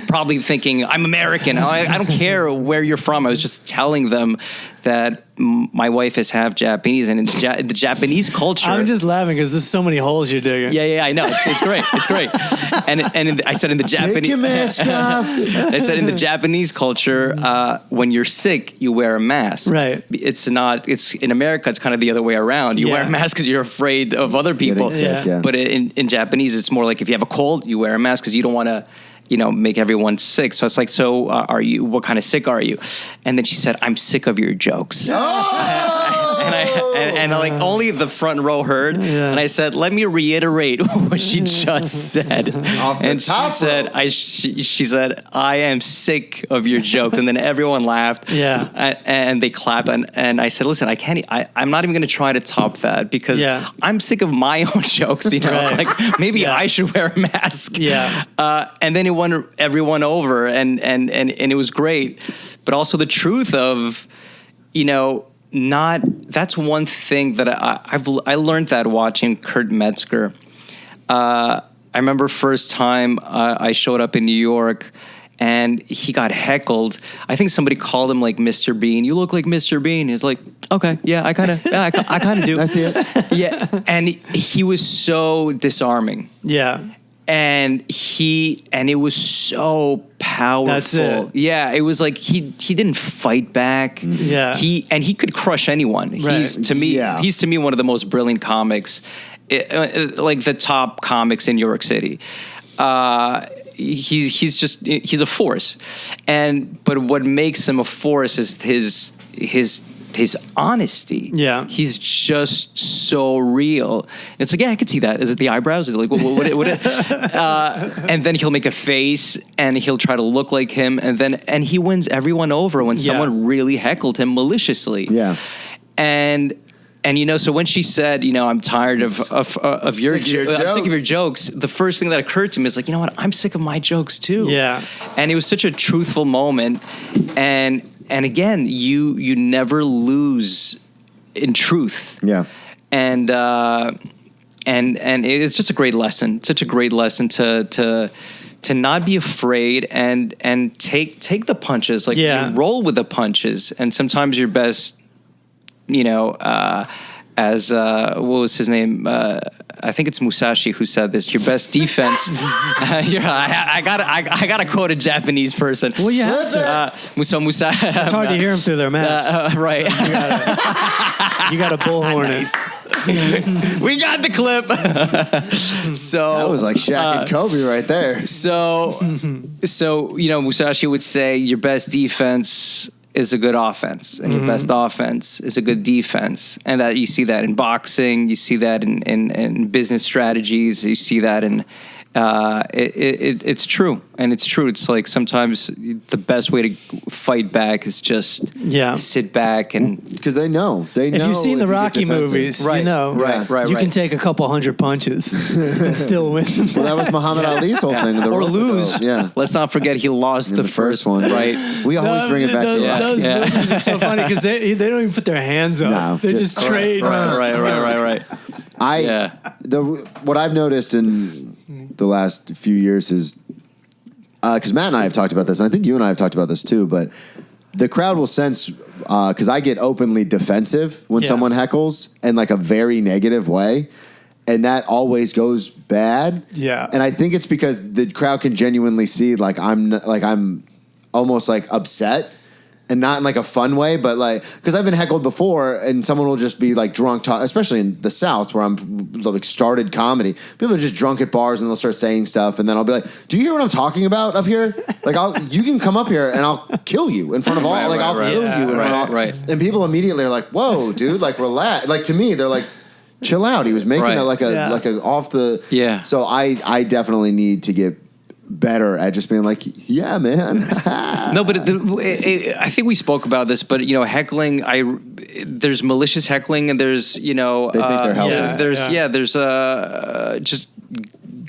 probably thinking I'm American. I don't care where you're from. I was just telling them that my wife is half Japanese, and in the Japanese culture, I'm just laughing because there's so many holes you're digging. Yeah, I know. It's great. It's great. And I said in the Japanese, take your mask off. I said in the Japanese culture, when you're sick, you wear a mask. Right. It's in America, it's kind of the other way around. You wear a mask because you're afraid of other people. But in Japanese, it's more like if you have a cold, you wear a mask because you don't want to, make everyone sick. So it's like, what kind of sick are you? And then she said, I'm sick of your jokes. Oh! and like only the front row heard. And I said, let me reiterate what she just said. And she said, I am sick of your jokes. And then everyone laughed. And they clapped. And I said, listen, I'm not even going to try to top that because I'm sick of my own jokes. Like maybe I should wear a mask. And then it won everyone over, and it was great. But also the truth of, that's one thing that I learned that watching Kurt Metzger. I remember first time I showed up in New York, and he got heckled. I think somebody called him like Mr. Bean. You look like Mr. Bean. He's like, okay, yeah, I kind of do. I see it. Yeah, and he was so disarming. Yeah. And it was so powerful. That's it. Yeah, it was like he didn't fight back. Yeah. He could crush anyone. Right. He's to me one of the most brilliant comics, like the top comics in New York City. He's a force. But what makes him a force is his honesty. Yeah. He's just so real. It's like, I could see that. Is it the eyebrows? Is it like, what and then he'll make a face and he'll try to look like him. And he wins everyone over when someone really heckled him maliciously. Yeah. And so when she said, I'm tired of your jokes. I'm sick of your jokes. The first thing that occurred to me is like, you know what? I'm sick of my jokes too. Yeah. And it was such a truthful moment. And again, you never lose in truth. Yeah. And it's just a great lesson. Such a great lesson to not be afraid and take the punches. Like you roll with the punches. And sometimes your best, as what was his name? I think it's Musashi who said this. Your best defense. I gotta quote a Japanese person. Well, you have to. Musashi. It's hard to hear them through their masks. Right. You got a bullhorn it. We got the clip. So that was like Shaq and Kobe right there. So Musashi would say your best defense is a good offense, and your best offense is a good defense. And that you see that in boxing, you see that in business strategies, you see that in It's true, and it's true. It's like sometimes the best way to fight back is just sit back and because they know. If you've seen the Rocky movies, right, you know, you can take a couple hundred punches and still win. Well, that was Muhammad Ali's whole thing, or lose. Yeah, let's not forget he lost the first one. Right, we always bring it back to Rocky. Those movies are so funny because they don't even put their hands up. No, they just trade. Right. What I've noticed in the last few years is because Matt and I have talked about this, and I think you and I have talked about this too, but the crowd will sense because I get openly defensive when someone heckles in like a very negative way, and that always goes bad. Yeah, and I think it's because the crowd can genuinely see like I'm almost like upset. And not in like a fun way, but like, because I've been heckled before and someone will just be like drunk, especially in the South where I'm like started comedy. People are just drunk at bars and they'll start saying stuff. And then I'll be like, do you hear what I'm talking about up here? Like, you can come up here and I'll kill you in front of all, I'll kill you in front of all. And people immediately are like, whoa, dude, like relax. Like to me, they're like, chill out. He was making it like a off the. Yeah. So I definitely need to get better at just being like, yeah, man. No, but I think we spoke about this, but you know, heckling, there's malicious heckling and there's, you know, they think they're helping. There's just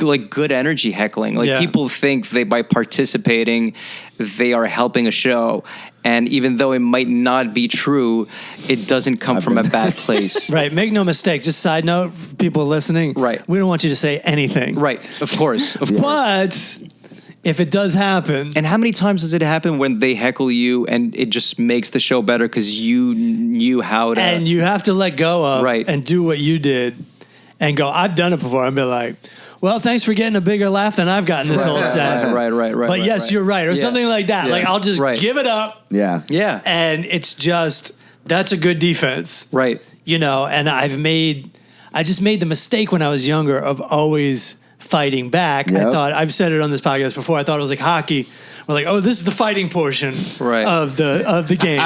like good energy heckling. Like people think by participating, they are helping a show. And even though it might not be true, it doesn't come from a bad place. Right. Make no mistake. Just side note, people listening. Right. We don't want you to say anything. Right. Of course. But if it does happen. And how many times does it happen when they heckle you and it just makes the show better because you knew how to. And you have to let go of and do what you did and go, I've done it before. I'd be like, well, thanks for getting a bigger laugh than I've gotten this whole set. Right. But yes, you're right. Or something like that. Yeah. Like, I'll just give it up. Yeah. And it's just, that's a good defense. Right. You know, and I just made the mistake when I was younger of always fighting back. Yep. I thought, I've said it on this podcast before, I thought it was like hockey. We're like, oh, this is the fighting portion of the game.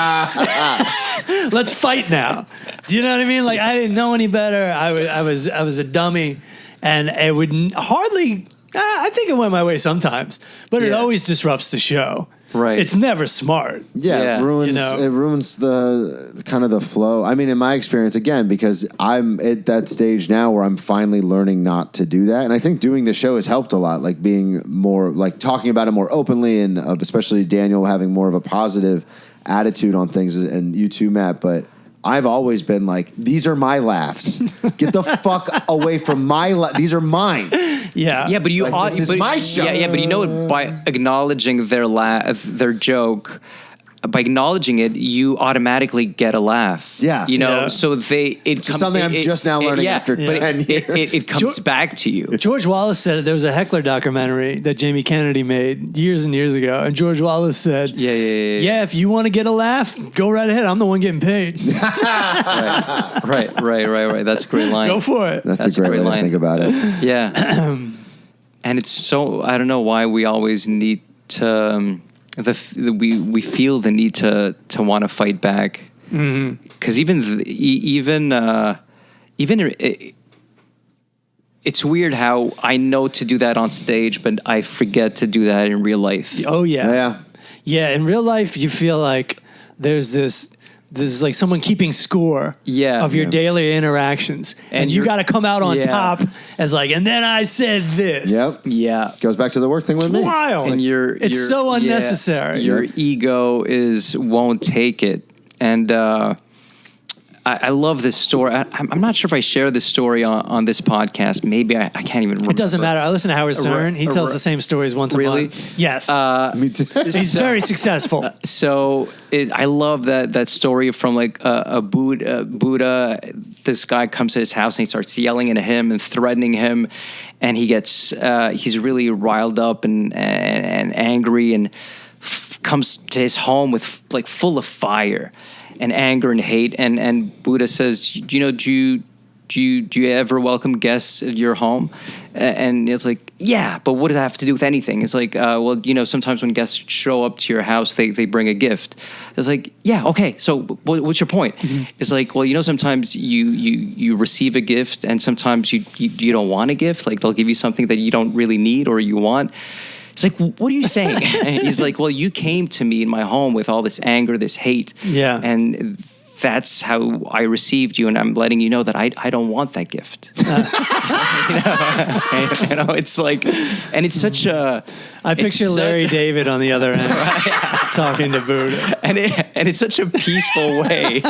Let's fight now. Do you know what I mean? Like, I didn't know any better. I was a dummy. And it would hardly, I think it went my way sometimes, but it always disrupts the show. Right. It's never smart. Yeah. It ruins the kind of the flow. I mean, in my experience, again, because I'm at that stage now where I'm finally learning not to do that. And I think doing the show has helped a lot, like being more, like talking about it more openly and especially Daniel having more of a positive attitude on things and you too, Matt. But I've always been like, these are my laughs. Get the fuck away from my these are mine. Yeah, but this is my show. Yeah, but you know what? By acknowledging their joke, by acknowledging it, you automatically get a laugh. Yeah, you know. Yeah. So it's something I'm just now learning after 10 years. It comes back to you. George Wallace said there was a heckler documentary that Jamie Kennedy made years and years ago, and George Wallace said, "Yeah, if you want to get a laugh, go right ahead. I'm the one getting paid." Right. That's a great line. Go for it. That's a great way to think about it. Yeah, and it's so I don't know why we always need to. We feel the need to want to fight back because it's weird how I know to do that on stage, but I forget to do that in real life. Oh yeah. In real life, you feel like there's this like someone keeping score of your daily interactions. And you got to come out on top as like, and then I said this. Yep. Yeah. Goes back to the work thing with me. Wild. And it's so unnecessary. Your ego won't take it. And I love this story. I'm not sure if I share this story on this podcast. Maybe I can't even remember. It doesn't matter. I listen to Howard Stern. He tells the same stories once a month. Yes. Me too. He's very successful. I love that story from like a Buddha. This guy comes to his house and he starts yelling at him and threatening him. And he's really riled up and angry and comes to his home with like full of fire and anger and hate, and Buddha says, do do you ever welcome guests at your home? And it's like, yeah, but what does that have to do with anything? It's like, well, sometimes when guests show up to your house, they bring a gift. It's like, yeah, okay, so what's your point? Mm-hmm. It's like, well, sometimes you receive a gift, and sometimes you don't want a gift. Like, they'll give you something that you don't really need or you want. It's like, what are you saying? And he's like, well, you came to me in my home with all this anger, this hate. Yeah. And that's how I received you, and I'm letting you know that I don't want that gift. It's like, and it's such a... I picture Larry David on the other end, talking to Buddha. And it's such a peaceful way.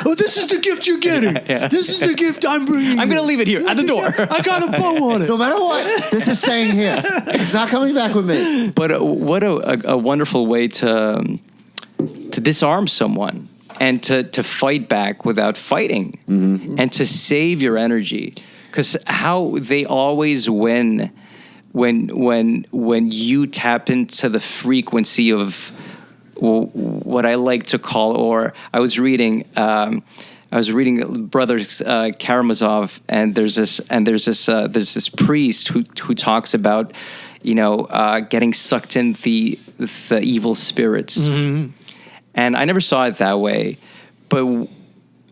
Oh, this is the gift you're getting. Yeah. This is the gift I'm bringing. I'm going to leave it here at the door. I got a bow on it. No matter what, this is staying here. It's not coming back with me. But what a wonderful way to disarm someone and to fight back without fighting, mm-hmm. and to save your energy, because how they always win when you tap into the frequency of what I like to call, or I was reading Brothers Karamazov, and there's this priest who talks about getting sucked in the evil spirits. Mm-hmm. And I never saw it that way. But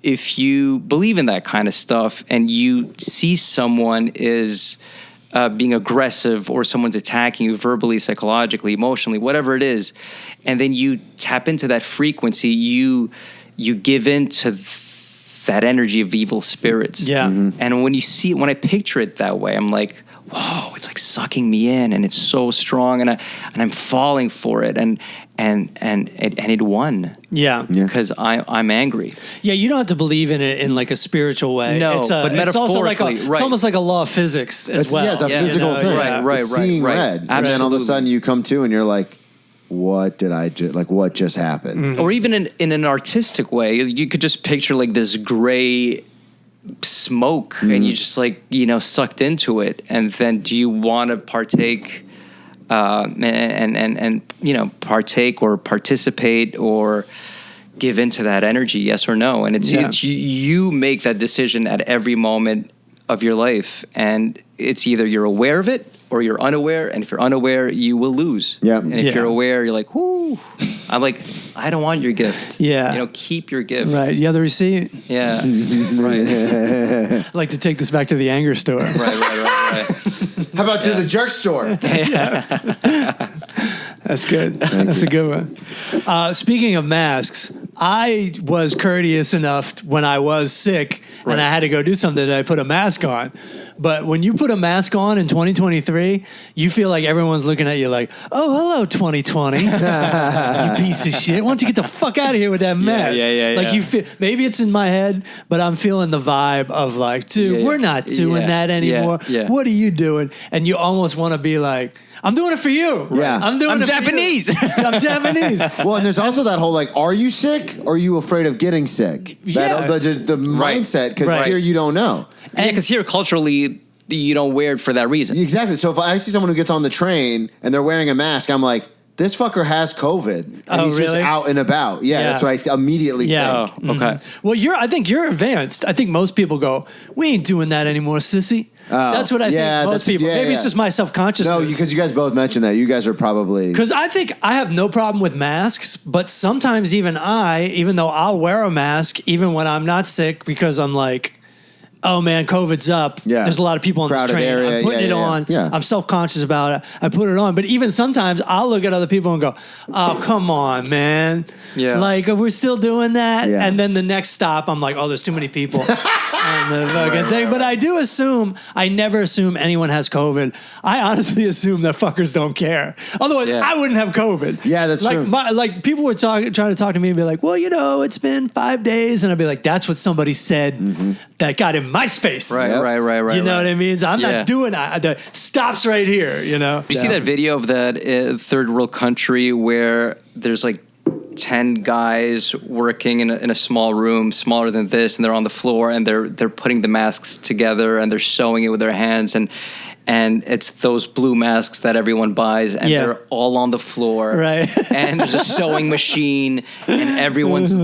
if you believe in that kind of stuff and you see someone is being aggressive, or someone's attacking you verbally, psychologically, emotionally, whatever it is, and then you tap into that frequency, you give in to that energy of evil spirits. Yeah. Mm-hmm. And when I picture it that way, I'm like, whoa, it's like sucking me in, and it's so strong, and I'm falling for it, and it won. Yeah. Because I'm angry. Yeah, you don't have to believe in it in like a spiritual way. No, but metaphorically, it's also like it's almost like a law of physics as well. Yeah, it's a physical thing. Right. It's seeing red. Absolutely. And then all of a sudden you come to and you're like, what did I just, like, what just happened? Mm-hmm. Or even in an artistic way, you could just picture like this gray smoke, mm-hmm. and you just like, sucked into it. And then do you want to partake and partake or participate or give into that energy, yes or no? And it's you make that decision at every moment of your life, and it's either you're aware of it or you're unaware, and if you're unaware, you will lose. Yeah. And if you're aware, you're like, whoo. I'm like, I don't want your gift. Yeah. Keep your gift. Right. You have the receipt? Yeah. Right. I'd like to take this back to the anger store. Right. How about to the jerk store? Yeah. That's good. That's a good one. Speaking of masks, I was courteous enough when I was sick and I had to go do something that I put a mask on. But when you put a mask on in 2023, you feel like everyone's looking at you like, oh, hello, 2020. You piece of shit. Why don't you get the fuck out of here with that mask? Like you feel, maybe it's in my head, but I'm feeling the vibe of like, dude, we're not doing that anymore. Yeah. What are you doing? And you almost want to be like, I'm doing it for you. Yeah. I'm Japanese. I'm Japanese. Well, and there's also that whole like, are you sick or are you afraid of getting sick? Yeah. The mindset, because here you don't know. Yeah, because here culturally, you don't wear it for that reason. Exactly. So if I see someone who gets on the train and they're wearing a mask, I'm like, this fucker has COVID, and he's just out and about. Yeah, that's what I immediately think. Oh, okay. Well, I think you're advanced. I think most people go, we ain't doing that anymore, sissy. That's what I think most people. Maybe it's just my self-consciousness. No, because you guys both mentioned that. You guys are probably... Because I think I have no problem with masks, but sometimes even though I'll wear a mask, even when I'm not sick, because I'm like, oh man, COVID's up. Yeah. There's a lot of people on this train. Area. I'm putting it on. Yeah. I'm self-conscious about it. I put it on. But even sometimes I'll look at other people and go, oh, come on, man. Yeah. Like, we're still doing that. Yeah. And then the next stop, I'm like, oh, there's too many people on the fucking thing. But I never assume anyone has COVID. I honestly assume that fuckers don't care. Otherwise, I wouldn't have COVID. Yeah, that's true. Like people were trying to talk to me and be like, well, it's been 5 days. And I'd be like, that's what somebody said that got in my space. Right. You know what I mean? So I'm not doing that. The stops right here, You see that video of that third world country where there's like 10 guys working in a small room, smaller than this, and they're on the floor and they're putting the masks together and they're sewing it with their hands, and and it's those blue masks that everyone buys, and they're all on the floor, right? And there's a sewing machine, and everyone's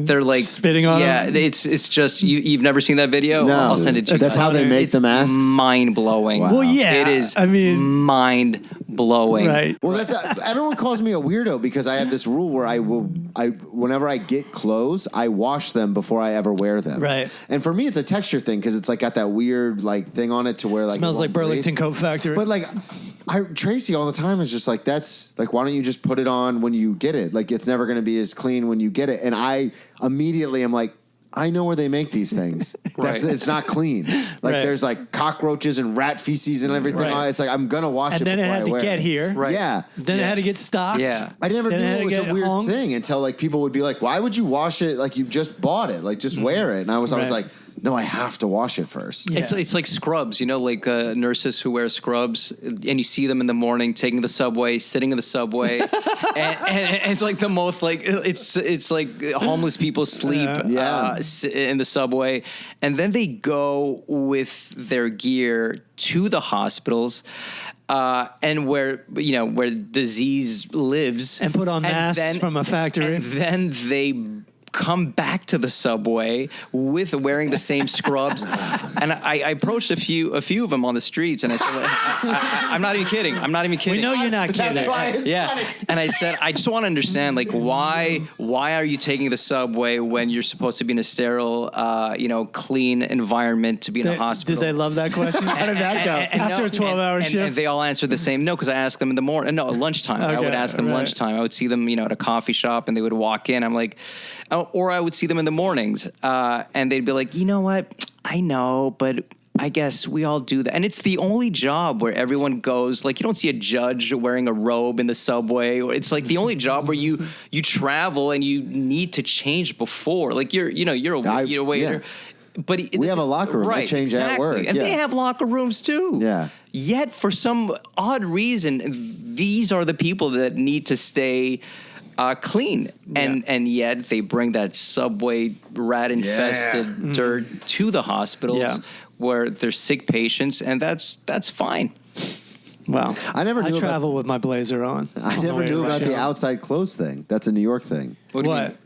they're like spitting on them. Yeah, it's just you've never seen that video. No, I'll send it to you. That's how they make the masks. Mind blowing. Wow. Well, yeah, it is. I mean, mind blowing. Right. Well, everyone calls me a weirdo because I have this rule where whenever I get clothes, I wash them before I ever wear them. Right. And for me, it's a texture thing because it's like got that weird like thing on it to where like smells like Burlington Coat Factory. But like, Tracy all the time is just like, that's like, why don't you just put it on when you get it? Like, it's never going to be as clean when you get it. And I immediately am like, I know where they make these things. It's not clean. Like there's like cockroaches and rat feces and everything on it. It's like, I'm going to wash it before I wear it. And then it had to get here. Right. Yeah. Then it had to get stocked. Yeah. I never knew it was a weird hung. thing until like people would be like, why would you wash it? Like you just bought it. Like just wear it. And I was like, no, I have to wash it first. Yeah. It's like scrubs, like nurses who wear scrubs, and you see them in the morning taking the subway, sitting in the subway, and it's like the most like it's like homeless people sleep in the subway, and then they go with their gear to the hospitals. And where disease lives, and put on masks from a factory, and then they come back to the subway with wearing the same scrubs. And I approached a few of them on the streets, and I said, I'm not even kidding. We know you're not kidding. That's why it's funny. And I said, I just want to understand, like, why are you taking the subway when you're supposed to be in a sterile, clean environment to be in a hospital? Did they love that question? How did that go? After a 12-hour shift? And they all answered the same no, because I asked them in the morning. No, lunchtime. Okay, I would ask them lunchtime. I would see them, at a coffee shop, and they would walk in. I'm like, or I would see them in the mornings, and they'd be like, you know what? I know, but I guess we all do that. And it's the only job where everyone goes, like, you don't see a judge wearing a robe in the subway. Or it's like the only job where you travel and you need to change before. Like you're a waiter. Yeah. But we have a locker room. I change at work. And they have locker rooms too. Yeah. Yet for some odd reason, these are the people that need to stay clean, and yet they bring that subway rat-infested dirt to the hospitals where there's sick patients, and that's fine. Wow. I travel with my blazer on. I never knew about the outside clothes thing. That's a New York thing. What do you mean?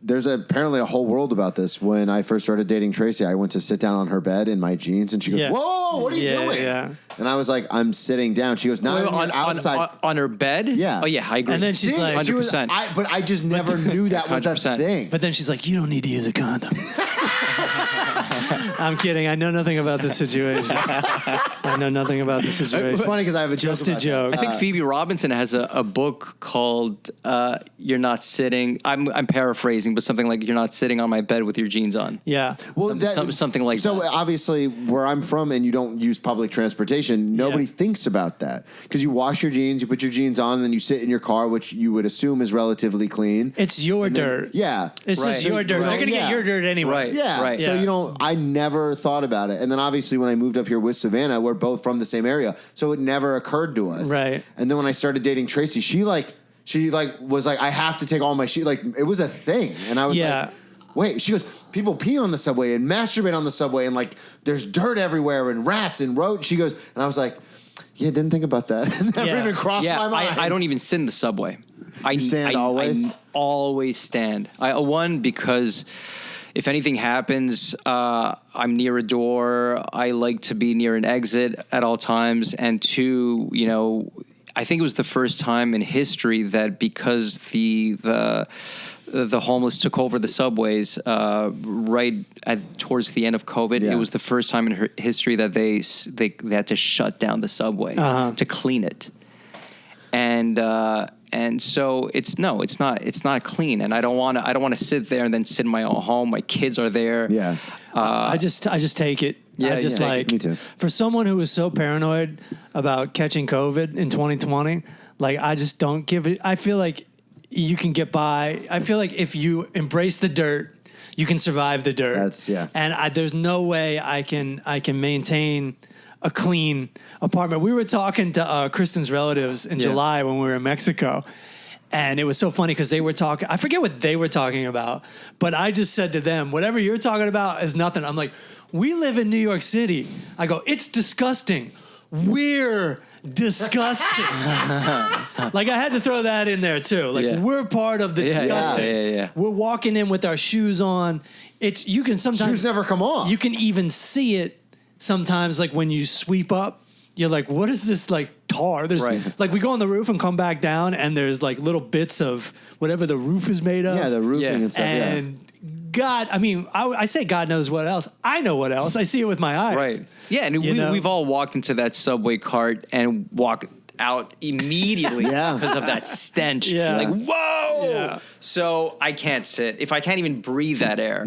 There's apparently a whole world about this. When I first started dating Tracy, I went to sit down on her bed in my jeans, and she goes, "Whoa, what are you doing?" Yeah. And I was like, "I'm sitting down." She goes, "No, outside on her bed." Yeah. Oh yeah, I agree. And then she's like, 100%. But I just never knew that was a 100%. thing. But then she's like, "You don't need to use a condom." I'm kidding. I know nothing about the situation. It's funny because I have a joke. Just a joke. I think Phoebe Robinson has a book called "You're Not Sitting." I'm paraphrasing, but something like "You're not sitting on my bed with your jeans on." Yeah. Well, something like that. So obviously, where I'm from, and you don't use public transportation, nobody thinks about that because you wash your jeans, you put your jeans on, and then you sit in your car, which you would assume is relatively clean. It's your dirt. Yeah. It's just your dirt. They're going to get your dirt anyway. Right. Yeah. Right. So, I never thought about it. And then obviously when I moved up here with Savannah, we're both from the same area. So it never occurred to us. Right. And then when I started dating Tracy, she was like, I have to take all my shit. Like, it was a thing. And I was like, wait. She goes, people pee on the subway and masturbate on the subway, and like there's dirt everywhere and rats and roads. She goes, and I was like, yeah, didn't think about that. Never even crossed my mind. I don't even sit in the subway. You stand always? I always stand. Because if anything happens, I'm near a door. I like to be near an exit at all times. And two, I think it was the first time in history that because the homeless took over the subways towards the end of COVID, it was the first time in history that they had to shut down the subway to clean it. And so it's not clean, and I don't want to sit there and then sit in my own home. My kids are there. Yeah. I just take it. Yeah, I just me too. For someone who was so paranoid about catching COVID in 2020, like I just don't give it. I feel like you can get by. I feel like if you embrace the dirt, you can survive the dirt. And there's no way I can maintain a clean apartment. We were talking to Kristen's relatives in July when we were in Mexico. And it was so funny because they were talking, I forget what they were talking about, but I just said to them, whatever you're talking about is nothing. I'm like, we live in New York City. I go, it's disgusting. we're disgusting. Like, I had to throw that in there too. Like, we're part of the disgusting. Yeah. We're walking in with our shoes on. You can sometimes shoes never come off. You can even see it sometimes, like when you sweep up. You're like, what is this, like, tar? There's like, we go on the roof and come back down, and there's like little bits of whatever the roof is made of. Yeah, the roofing and stuff. And God, I mean, I say God knows what else. I know what else. I see it with my eyes. Right. Yeah, and we've all walked into that subway cart and walked out immediately because of that stench. Yeah. Like, whoa! Yeah. So I can't sit. If I can't even breathe that air,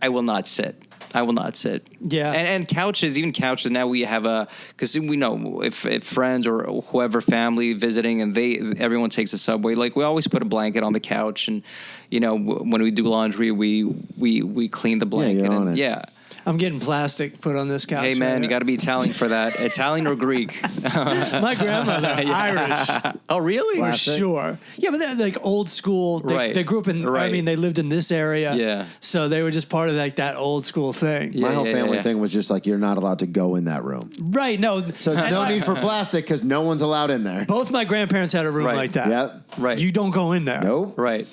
I will not sit. I will not sit. Yeah. And couches, even couches, now we have because we know if friends or whoever, family visiting, and everyone takes a subway, like, we always put a blanket on the couch, and, you know, when we do laundry, we clean the blanket. Yeah. I'm getting plastic put on this couch. Hey, man, you got to be Italian for that. Italian or Greek? My grandmother, Irish. Oh, really? For sure. Yeah, but they're like old school. They grew up in, I mean, they lived in this area. Yeah. So they were just part of like that old school thing. My whole family thing was just like, you're not allowed to go in that room. Right, no. So no need for plastic because no one's allowed in there. Both my grandparents had a room like that. Yep. Right. You don't go in there. Nope. Right.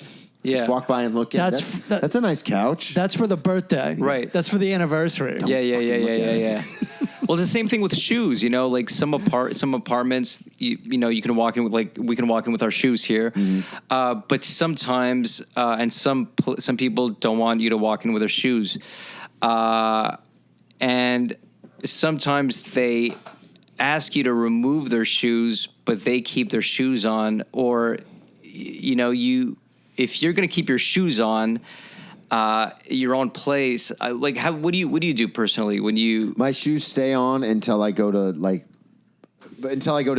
Just walk by and look in. That's a nice couch. That's for the birthday. Right. That's for the anniversary. Yeah. Well, the same thing with shoes. You know, like some apartments, you know, you can walk in with, like, we can walk in with our shoes here, but sometimes, and some people don't want you to walk in with their shoes, and sometimes they ask you to remove their shoes, but they keep their shoes on, or, you know, if you're going to keep your shoes on, your own place, like, what do you do personally when you? My shoes stay on until I go to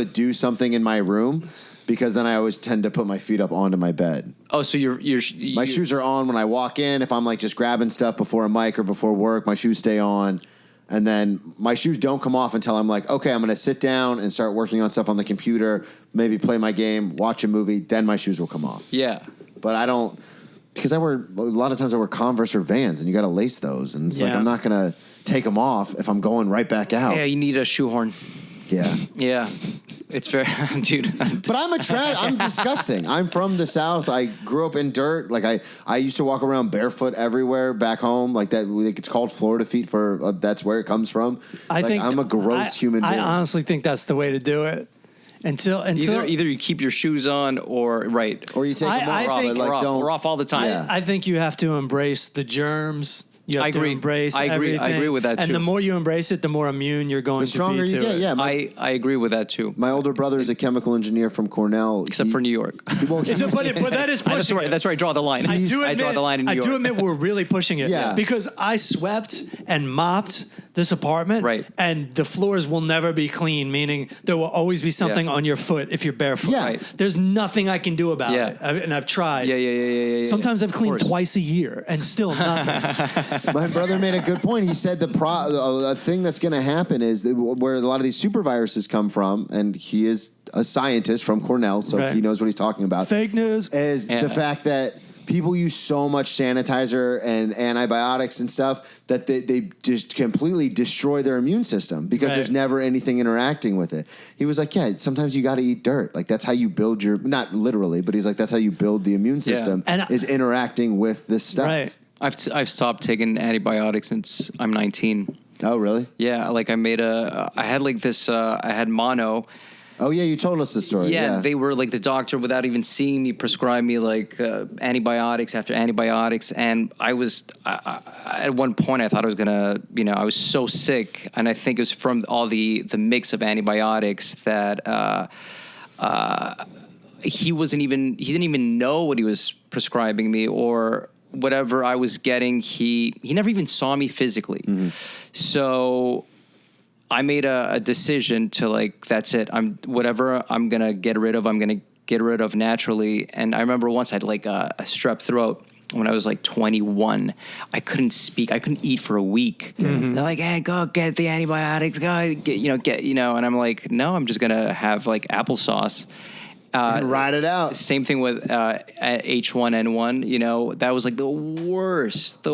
do something in my room, because then I always tend to put my feet up onto my bed. Oh, so my shoes are on when I walk in. If I'm like just grabbing stuff before a mic or before work, my shoes stay on. And then my shoes don't come off until I'm like, okay, I'm going to sit down and start working on stuff on the computer, maybe play my game, watch a movie. Then my shoes will come off. Yeah. But I don't, because a lot of times I wear Converse or Vans, and you got to lace those. And it's like, I'm not going to take them off if I'm going right back out. Yeah, you need a shoehorn. Yeah. Yeah. It's very, dude. But I'm disgusting. I'm from the South. I grew up in dirt. Like I used to walk around barefoot everywhere back home. Like that. Like, it's called Florida feet for that's where it comes from. I think I'm a gross human being. I honestly think that's the way to do it. Until either you keep your shoes on or you take them off. We're off all the time. Yeah. I think you have to embrace the germs. You have to embrace everything. I agree with that too. And the more you embrace it, the more immune you're going to be to it. The stronger you get, yeah. I agree with that too. My older brother is a chemical engineer from Cornell. Except for New York. But that is pushing That's where I draw the line. I draw the line in New York. I do admit we're really pushing it. Yeah. Because I swept and mopped this apartment. Right. And the floors will never be clean, meaning there will always be something on your foot if you're barefoot. Yeah. Right. There's nothing I can do about it. And I've tried. Yeah. Sometimes I've cleaned twice a year and still nothing. My brother made a good point. He said the thing that's going to happen is where a lot of these super viruses come from, and he is a scientist from Cornell, so he knows what he's talking about. Fake news. Is the fact that people use so much sanitizer and antibiotics and stuff that they just completely destroy their immune system because there's never anything interacting with it. He was like, yeah, sometimes you got to eat dirt. Like, that's how you build your, not literally, but he's like, that's how you build the immune system, is interacting with this stuff. Right. I've stopped taking antibiotics since I'm 19. Oh, really? Yeah, like I had mono. Oh, yeah, you told us the story. Yeah, they were like, the doctor, without even seeing me, prescribed me like antibiotics after antibiotics. And I at one point, I thought I was going to, I was so sick. And I think it was from all the mix of antibiotics that he didn't even know what he was prescribing me or whatever I was getting. He never even saw me physically. Mm-hmm. So I made a decision to, like, that's it. Whatever I'm going to get rid of, I'm going to get rid of naturally. And I remember once I had like a strep throat when I was like 21. I couldn't speak. I couldn't eat for a week. Mm-hmm. They're like, hey, go get the antibiotics. Go get. And I'm like, no, I'm just going to have like applesauce. And ride it out. Same thing with H1N1. That was like the worst.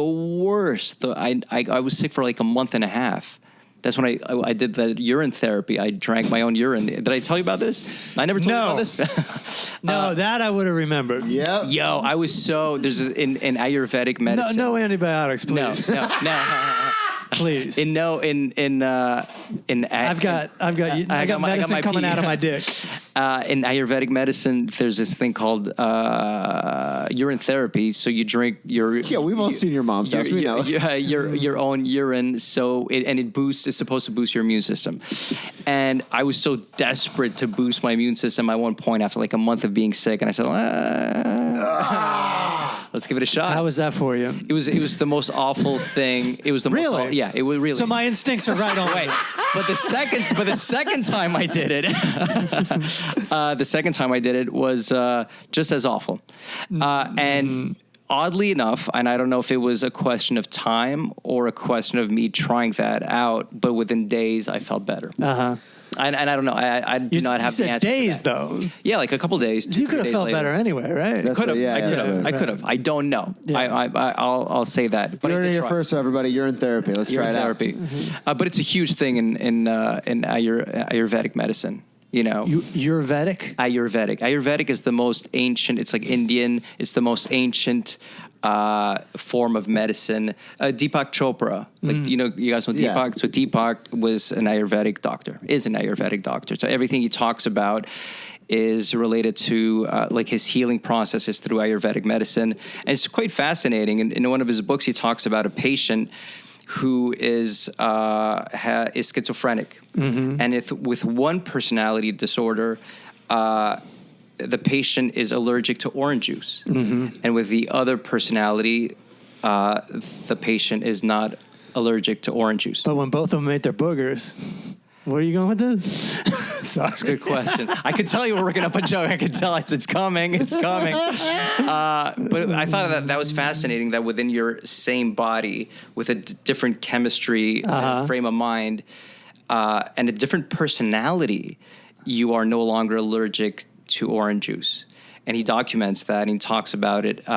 I was sick for like a month and a half. That's when I did the urine therapy. I drank my own urine. Did I tell you about this? I never told you about this. No, that I would have remembered. Yeah. Yo, I was so in Ayurvedic medicine. No antibiotics, please. No. Please. I got medicine coming out of my dick. In Ayurvedic medicine, there's this thing called urine therapy. So you drink your we've all seen your mom's house. We know your own urine. So it's supposed to boost your immune system. And I was so desperate to boost my immune system at one point after like a month of being sick, and I said, let's give it a shot. How was that for you? It was the most awful thing. It was the really? most awful, yeah. It was really. So my instincts are right on. Wait, but the second time I did it, was just as awful. And oddly enough, and I don't know if it was a question of time or a question of me trying that out, but within days I felt better. And I don't know. I do not have the answer. Days though. Yeah, like a couple days. You could have felt better anyway, right? I could have. I don't know. Yeah. I'll say that. But you're in here first, everybody. You're in therapy. Let's try it out. But it's a huge thing in Ayurvedic medicine. You know, Ayurvedic. Ayurvedic is the most ancient. It's like Indian. It's the most ancient form of medicine. Deepak Chopra, you guys know Deepak. Yeah. So Deepak was an Ayurvedic doctor. Is an Ayurvedic doctor. So everything he talks about is related to like his healing processes through Ayurvedic medicine, and it's quite fascinating. And in one of his books, he talks about a patient who is schizophrenic, and with one personality disorder, the patient is allergic to orange juice, and with the other personality, the patient is not allergic to orange juice. But when both of them ate their boogers, where are you going with this? That's a good question. I could tell you we're working up a joke. I could tell it's coming. It's coming. But I thought that was fascinating that within your same body, with a different chemistry and frame of mind, and a different personality, you are no longer allergic to orange juice. And he documents that, and he talks about it.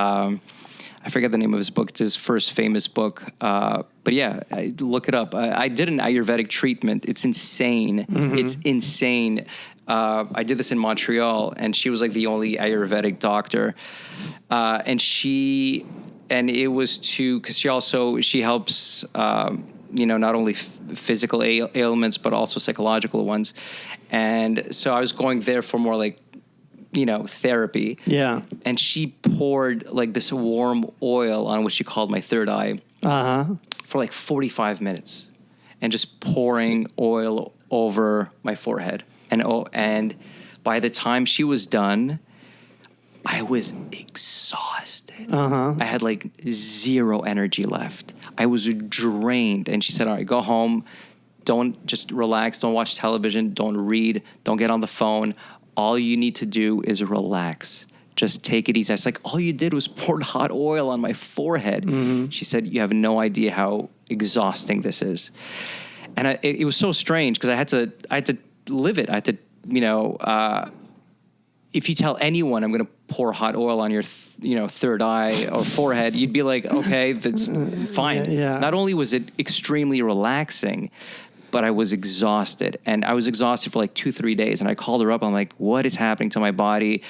I forget the name of his book. It's his first famous book. But yeah, look it up. I did an Ayurvedic treatment. It's insane. It's insane. I did this in Montreal, and she was like the only Ayurvedic doctor. And it was because she helps, not only physical ailments, but also psychological ones. And so I was going there for more like, therapy. Yeah. And she poured like this warm oil on what she called my third eye for like 45 minutes, and just pouring oil over my forehead. And by the time she was done, I was exhausted. I had like zero energy left. I was drained. And she said, all right, go home. Don't just relax. Don't watch television. Don't read. Don't get on the phone. All you need to do is relax. Just take it easy. I was like, all you did was pour hot oil on my forehead. She said, you have no idea how exhausting this is. And it was so strange because I had to live it. I had to, if you tell anyone I'm going to pour hot oil on your, third eye or forehead, you'd be like, okay, that's fine. Yeah. Not only was it extremely relaxing, but I was exhausted, and I was exhausted for like 2-3 days. And I called her up. I'm like, what is happening to my body?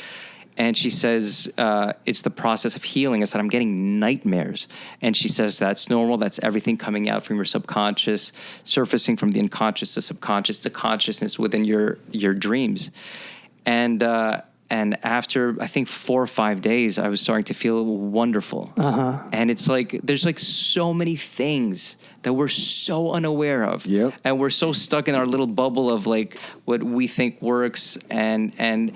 And she says, it's the process of healing. I said, I'm getting nightmares. And she says, that's normal. That's everything coming out from your subconscious, surfacing from the unconscious to subconscious to consciousness within your dreams. And after, I think, 4 or 5 days, I was starting to feel wonderful. And it's like, there's like so many things that we're so unaware of. Yep. And we're so stuck in our little bubble of like what we think works, and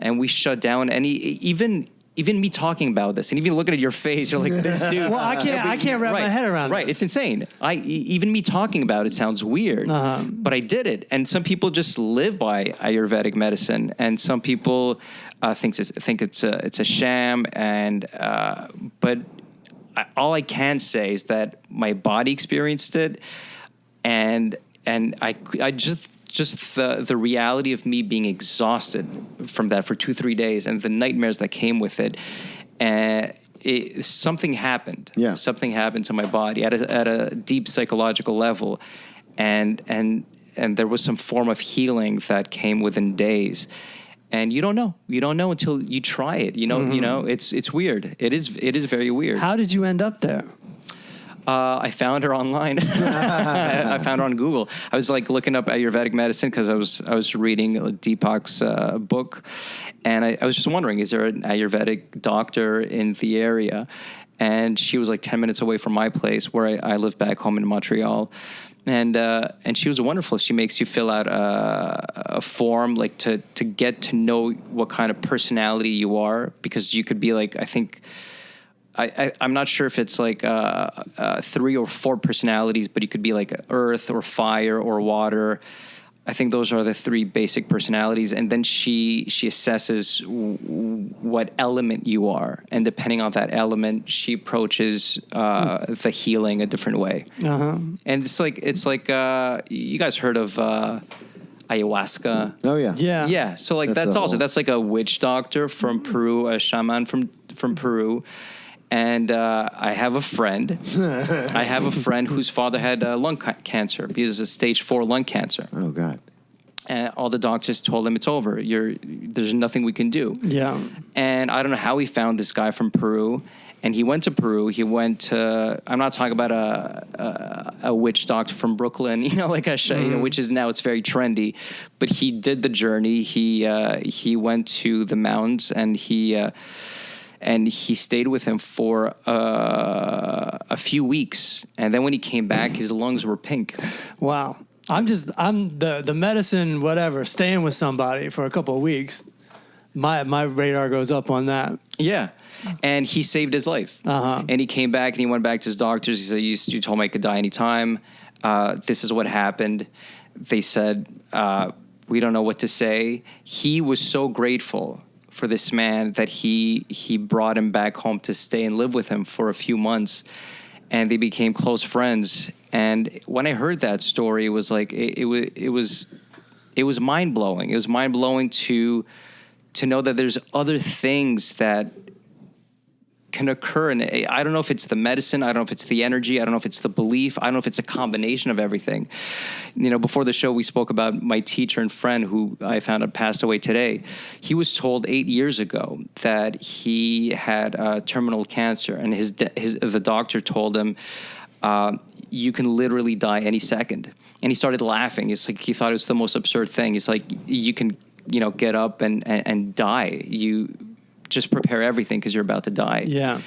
we shut down. And even me talking about this, and even looking at your face, you're like, this dude. Well, I can't wrap my head around it. Right, it's insane. Even me talking about it sounds weird, but I did it. And some people just live by Ayurvedic medicine, and some people think it's a sham. But all I can say is that my body experienced it, and I just the reality of me being exhausted from that for 2-3 days, and the nightmares that came with it, something happened. Yeah. Something happened to my body at a deep psychological level, and there was some form of healing that came within days. And you don't know until you try it. It's weird. It is very weird. How did you end up there? I found her online. I found her on Google. I was like looking up Ayurvedic medicine because I was reading Deepak's book, and I was just wondering, is there an Ayurvedic doctor in the area? And she was like 10 minutes away from my place where I live back home in Montreal. And she was wonderful. She makes you fill out a form like to get to know what kind of personality you are, because you could be like, I think. I'm not sure if it's like 3 or 4 personalities, but you could be like earth or fire or water. I think those are the 3 basic personalities. And then she assesses what element you are. And depending on that element, she approaches the healing a different way. Uh-huh. And it's like you guys heard of ayahuasca? Oh, yeah. Yeah. So like that's like a witch doctor from Peru, a shaman from Peru. And I have a friend. Whose father had lung cancer. He has a stage 4 lung cancer. Oh God! And all the doctors told him it's over. There's nothing we can do. Yeah. And I don't know how he found this guy from Peru. And he went to Peru. He went to. I'm not talking about a witch doctor from Brooklyn. Which is now it's very trendy. But he did the journey. He went to the mountains and he stayed with him for a few weeks. And then when he came back, his lungs were pink. Wow. I'm the medicine, whatever, staying with somebody for a couple of weeks. My radar goes up on that. Yeah. And he saved his life. Uh-huh. And he came back and he went back to his doctors. He said, you told me I could die anytime. This is what happened. They said, we don't know what to say. He was so grateful for this man that he brought him back home to stay and live with him for a few months, and they became close friends. And when I heard that story, it was like it was mind blowing. It was mind blowing to know that there's other things that can occur, and I don't know if it's the medicine, I don't know if it's the energy, I don't know if it's the belief, I don't know if it's a combination of everything. Before the show, we spoke about my teacher and friend who I found out passed away today. He was told 8 years ago that he had terminal cancer, and the doctor told him, you can literally die any second. And he started laughing. It's like he thought it was the most absurd thing. It's like you can, get up and die. You just prepare everything because you're about to die. Yeah.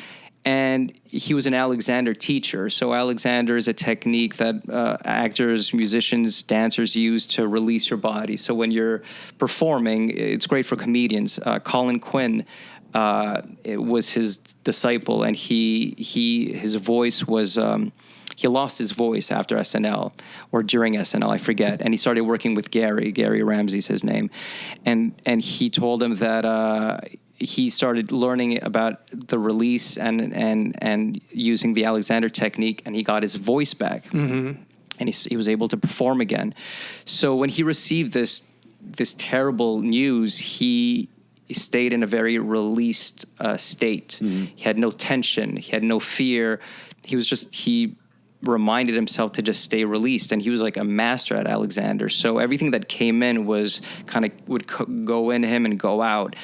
And he was an Alexander teacher. So Alexander is a technique that actors, musicians, dancers use to release your body. So when you're performing, it's great for comedians. Colin Quinn was his disciple, and his voice was... he lost his voice after SNL or during SNL, I forget. And he started working with Gary Ramsey's his name. And he told him that... he started learning about the release and using the Alexander technique, and he got his voice back. Mm-hmm. And he was able to perform again. So when he received this terrible news, he stayed in a very released state. Mm-hmm. He had no tension. He had no fear. He reminded himself to just stay released, and he was like a master at Alexander. So everything that came in was would go in him and go out.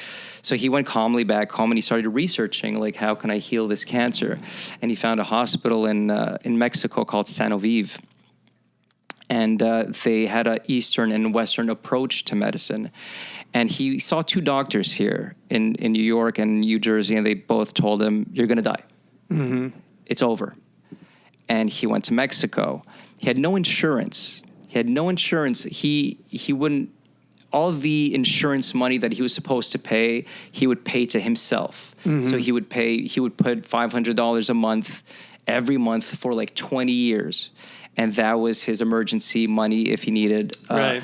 So he went calmly back home, and he started researching, like, how can I heal this cancer? And he found a hospital in Mexico called Sanoviv. And they had an Eastern and Western approach to medicine. And he saw 2 doctors here in New York and New Jersey, and they both told him, you're going to die. Mm-hmm. It's over. And he went to Mexico. He had no insurance. He wouldn't... all the insurance money that he was supposed to pay, he would pay to himself. Mm-hmm. So he would put $500 a month every month for like 20 years. And that was his emergency money if he needed. Right.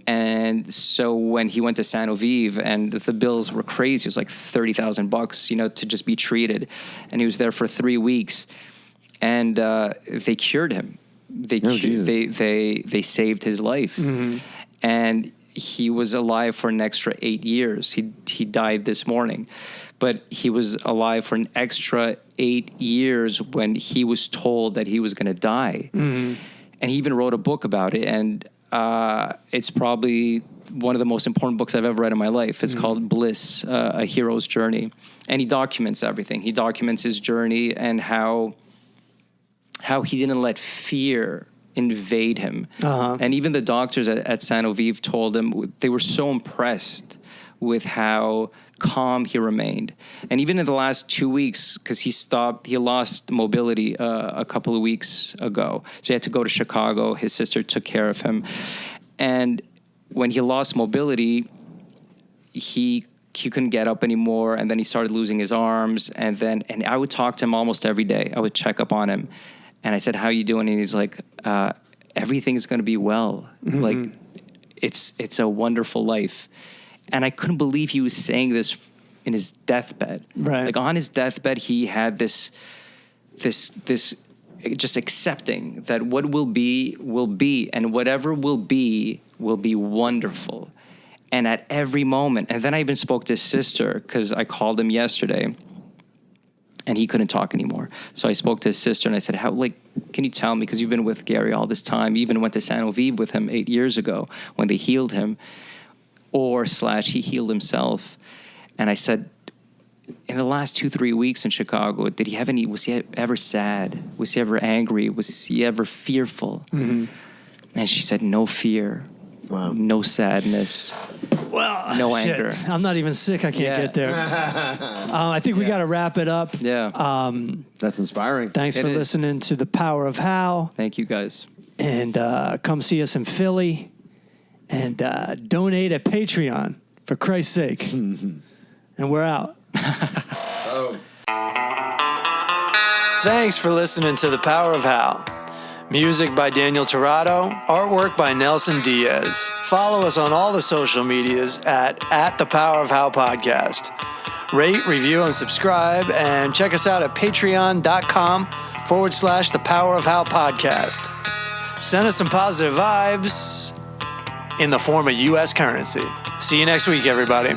And so when he went to Sanoviv, and the bills were crazy, it was like $30,000, to just be treated. And he was there for 3 weeks, and they cured him. They saved his life. Mm-hmm. And he was alive for an extra 8 years. He died this morning, but he was alive for an extra 8 years when he was told that he was going to die. Mm-hmm. And he even wrote a book about it. And it's probably one of the most important books I've ever read in my life. It's called Bliss, A Hero's Journey. And he documents everything. He documents his journey and how he didn't let fear invade him. And even the doctors at Sanoviv told him they were so impressed with how calm he remained. And even in the last 2 weeks, because he lost mobility a couple of weeks ago. So he had to go to Chicago. His sister took care of him. And when he lost mobility, he couldn't get up anymore. And then he started losing his arms. And I would talk to him almost every day. I would check up on him. And I said, "How you doing?" And he's like, "Everything's going to be well. Like, it's a wonderful life." And I couldn't believe he was saying this in his deathbed. Right. Like, on his deathbed, he had this just accepting that what will be, and whatever will be wonderful. And at every moment, and then I even spoke to his sister, because I called him yesterday, and he couldn't talk anymore. So I spoke to his sister, and I said, can you tell me, because you've been with Gary all this time, you even went to Sanoviv with him 8 years ago when they healed him, / he healed himself. And I said, in the last 2-3 weeks in Chicago, was he ever sad? Was he ever angry? Was he ever fearful? And she said, no fear. Wow. No sadness. Well, no anger. I'm not even sick. I can't get there. I think we got to wrap it up. Yeah. That's inspiring. Thanks for listening to The Power of How. Thank you, guys. And come see us in Philly. And donate at Patreon, for Christ's sake. And we're out. Thanks for listening to The Power of How. Music by Daniel Torado. Artwork by Nelson Diaz. Follow us on all the social medias at The Power of How Podcast. Rate, review, and subscribe. And check us out at patreon.com/The Power of How Podcast. Send us some positive vibes in the form of U.S. currency. See you next week, everybody.